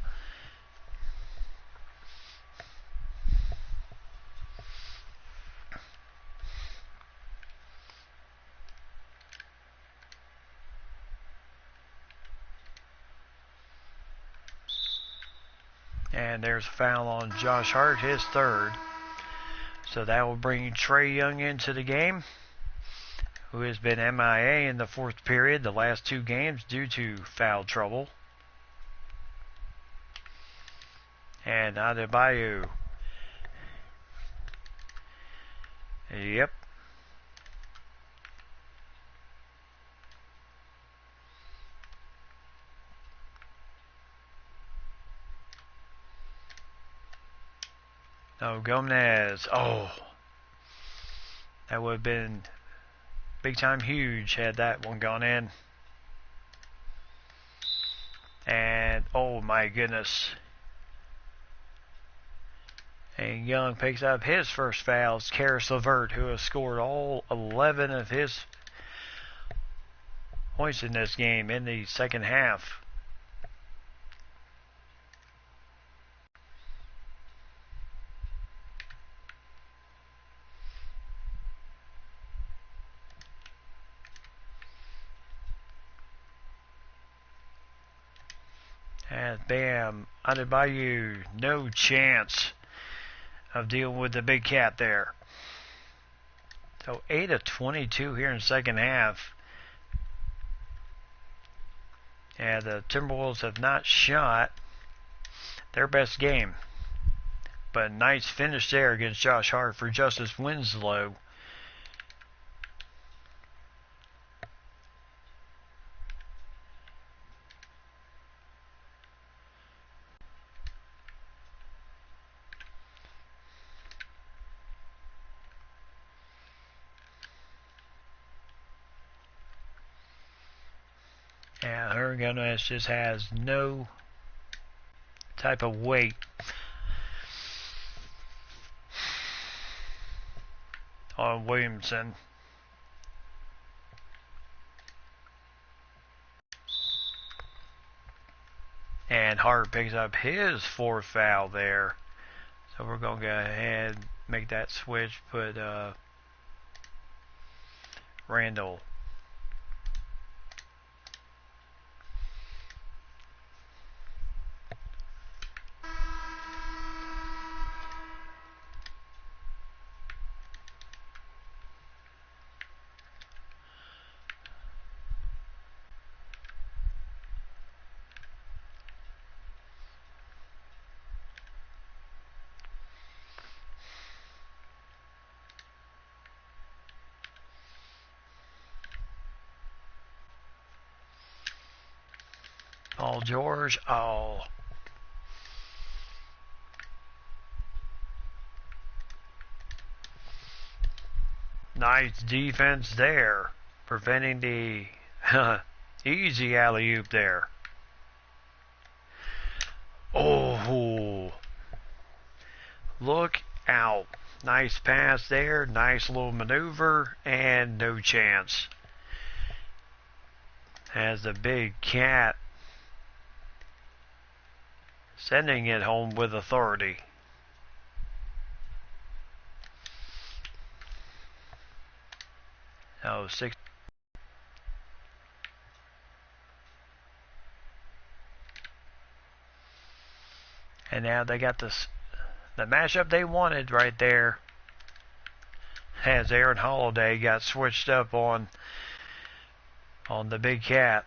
And there's a foul on Josh Hart, his 3rd. So that will bring Trae Young into the game, who has been MIA in the 4th period the last 2 games due to foul trouble. And Adebayo. Yep. Oh, Gomez. Oh. That would have been big time huge had that one gone in. And oh my goodness. And Young picks up his first fouls. Karis LeVert, who has scored all 11 of his points in this game in the second half. And bam, Adebayo, no chance of dealing with the big cat there. So 8 of 22 here in the second half. And the Timberwolves have not shot their best game. But nice finish there against Josh Hart for Justice Winslow. And her Gomez just has no type of weight on Williamson. And Hart picks up his fourth foul there. So we're going to go ahead and make that switch, put Randall. Paul George, oh. Nice defense there, preventing the easy alley-oop there. Oh, look out. Nice pass there, nice little maneuver, and no chance. As the big cat sending it home with authority. Oh, 6. And now they got the matchup they wanted right there. As Aaron Holiday got switched up on the big cat.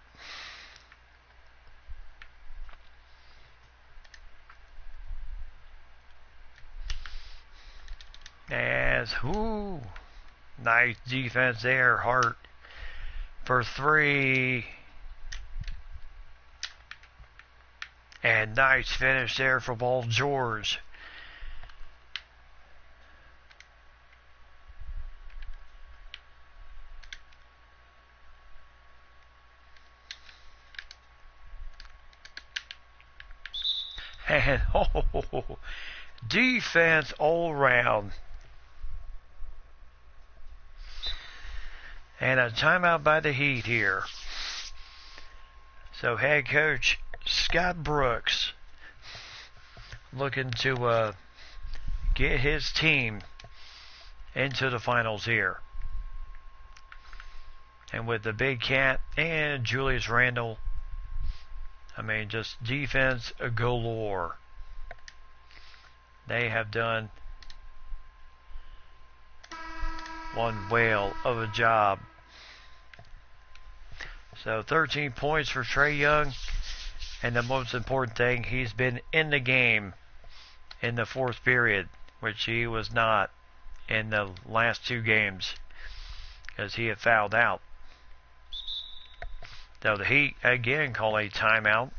As, ooh, nice defense there, Hart for 3. And nice finish there for Paul George. And, oh, defense all around. And a timeout by the Heat here. So head coach Scott Brooks looking to get his team into the finals here. And with the big cat and Julius Randle, I mean, just defense galore. They have done one whale of a job. So 13 points for Trae Young. And the most important thing, he's been in the game in the fourth period, which he was not in the last 2 games because he had fouled out. So the Heat again call a timeout.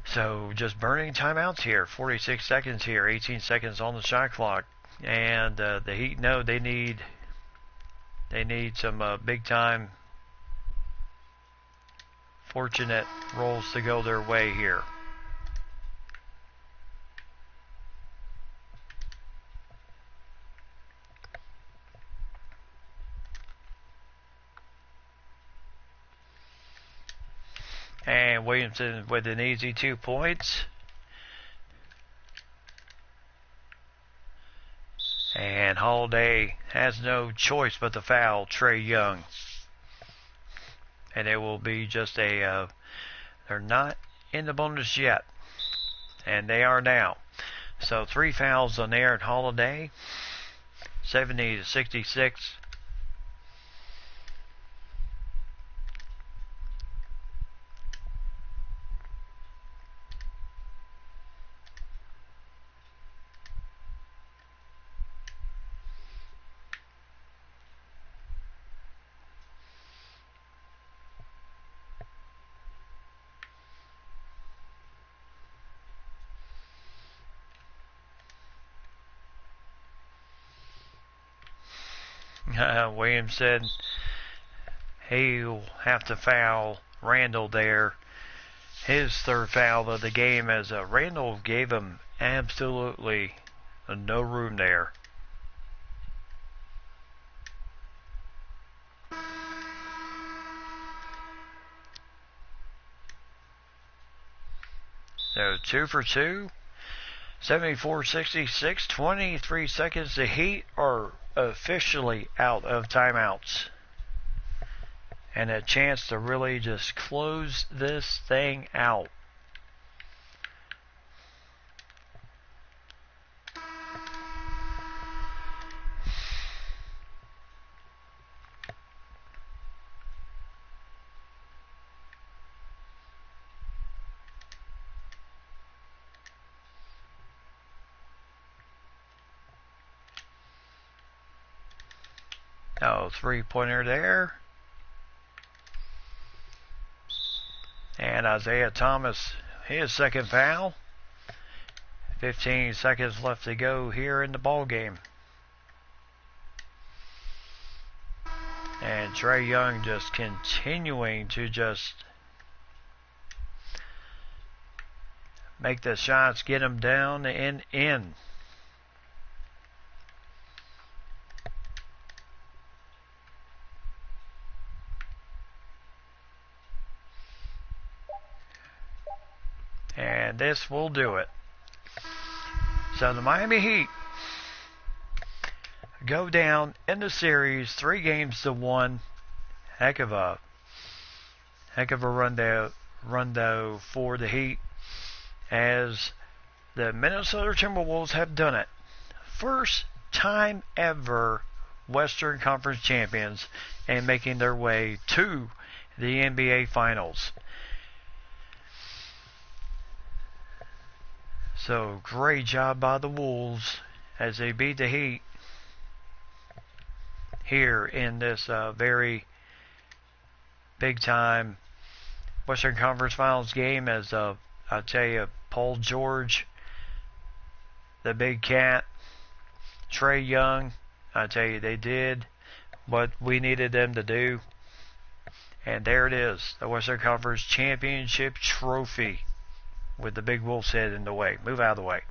So just burning timeouts here. 46 seconds here, 18 seconds on the shot clock. And the Heat know they need some big time fortunate rolls to go their way here. And Williamson with an easy 2 points. And Holiday has no choice but to foul Trae Young. And it will be just they're not in the bonus yet. And they are now. So 3 fouls on Aaron Holiday. 70-66. Williamson He'll have to foul Randall there. His third foul of the game, as Randall gave him absolutely no room there. So 2 for 2, 74-66, 23 seconds. The Heat are officially out of timeouts. And a chance to really just close this thing out. Oh, three-pointer there. And Isaiah Thomas, his second foul. 15 seconds left to go here in the ball game. And Trae Young just continuing to just make the shots, get them down and in. And this will do it. So the Miami Heat go down in the series 3-1. Heck of a run though for the Heat, as the Minnesota Timberwolves have done it. First time ever Western Conference champions and making their way to the NBA Finals. So great job by the Wolves as they beat the Heat here in this very big time Western Conference Finals game. As I'll tell you, Paul George, the big cat, Trae Young, I tell you, they did what we needed them to do. And there it is, the Western Conference Championship trophy with the big wolf's head in the way. Move out of the way.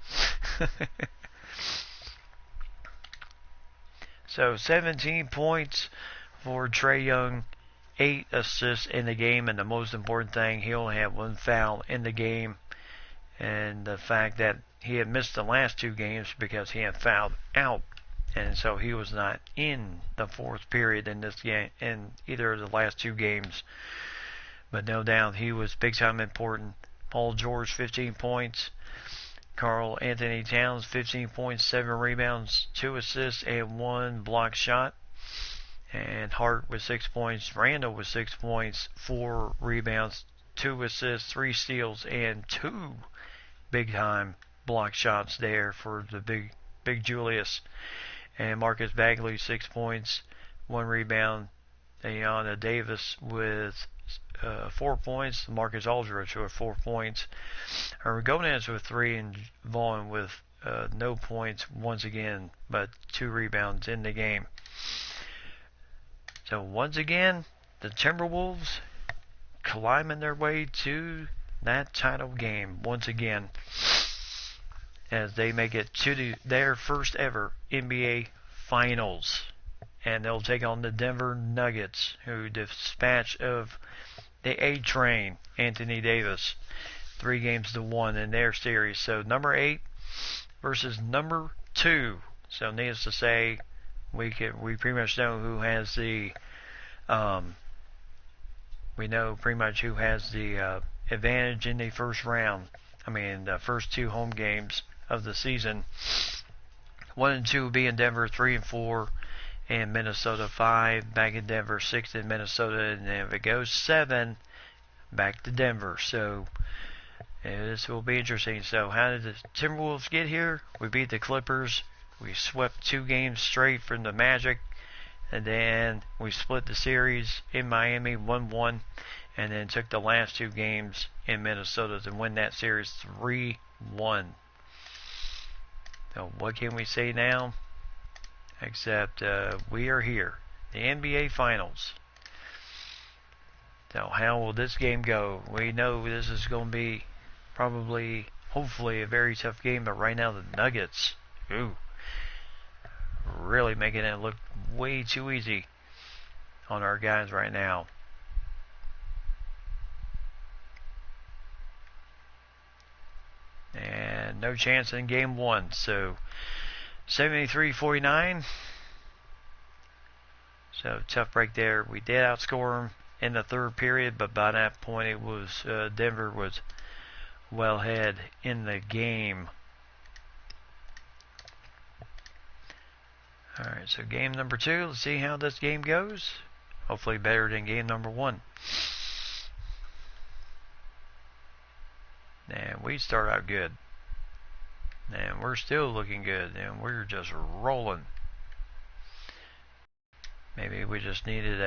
So 17 points for Trae Young, 8 assists in the game, and the most important thing, he only had 1 foul in the game. And the fact that he had missed the last 2 games because he had fouled out, and so he was not in the fourth period in this game, in either of the last 2 games. But no doubt he was big time important. Paul George, 15 points. Karl Anthony Towns, 15 points, 7 rebounds, 2 assists, and 1 block shot. And Hart with 6 points. Randall with 6 points, 4 rebounds, 2 assists, 3 steals, and 2 big time block shots there for the big Julius. And Marcus Bagley, 6 points, 1 rebound. Ayanna Davis with 4 points. Marcus Aldridge with 4 points. Gomez with 3, and Vaughn with no points once again, but 2 rebounds in the game. So once again, the Timberwolves climbing their way to that title game once again, as they make it to their first ever NBA Finals. And they'll take on the Denver Nuggets, who dispatch of the A-Train, Anthony Davis, 3-1 in their series. So number 8 versus number 2. So needless to say, we pretty much know who has the advantage in the first round. I mean, the first 2 home games of the season. 1 and 2 will be in Denver, 3 and 4 in Minnesota, 5 back in Denver, 6 in Minnesota, and then if it goes 7, back to Denver. So this will be interesting. So how did the Timberwolves get here? We beat the Clippers. We swept 2 games straight from the Magic, and then we split the series in Miami 1-1, and then took the last 2 games in Minnesota to win that series 3-1. So what can we say now? Except we are here, the NBA Finals. So how will this game go? We know this is going to be probably, hopefully, a very tough game, but right now the Nuggets, really making it look way too easy on our guys right now. And no chance in game one. So 73-49. So tough break there. We did outscore them in the third period, but by that point it was Denver was well ahead in the game. Alright, so game number 2. Let's see how this game goes. Hopefully better than game number 1. And we start out good. And we're still looking good. And we're just rolling. Maybe we just needed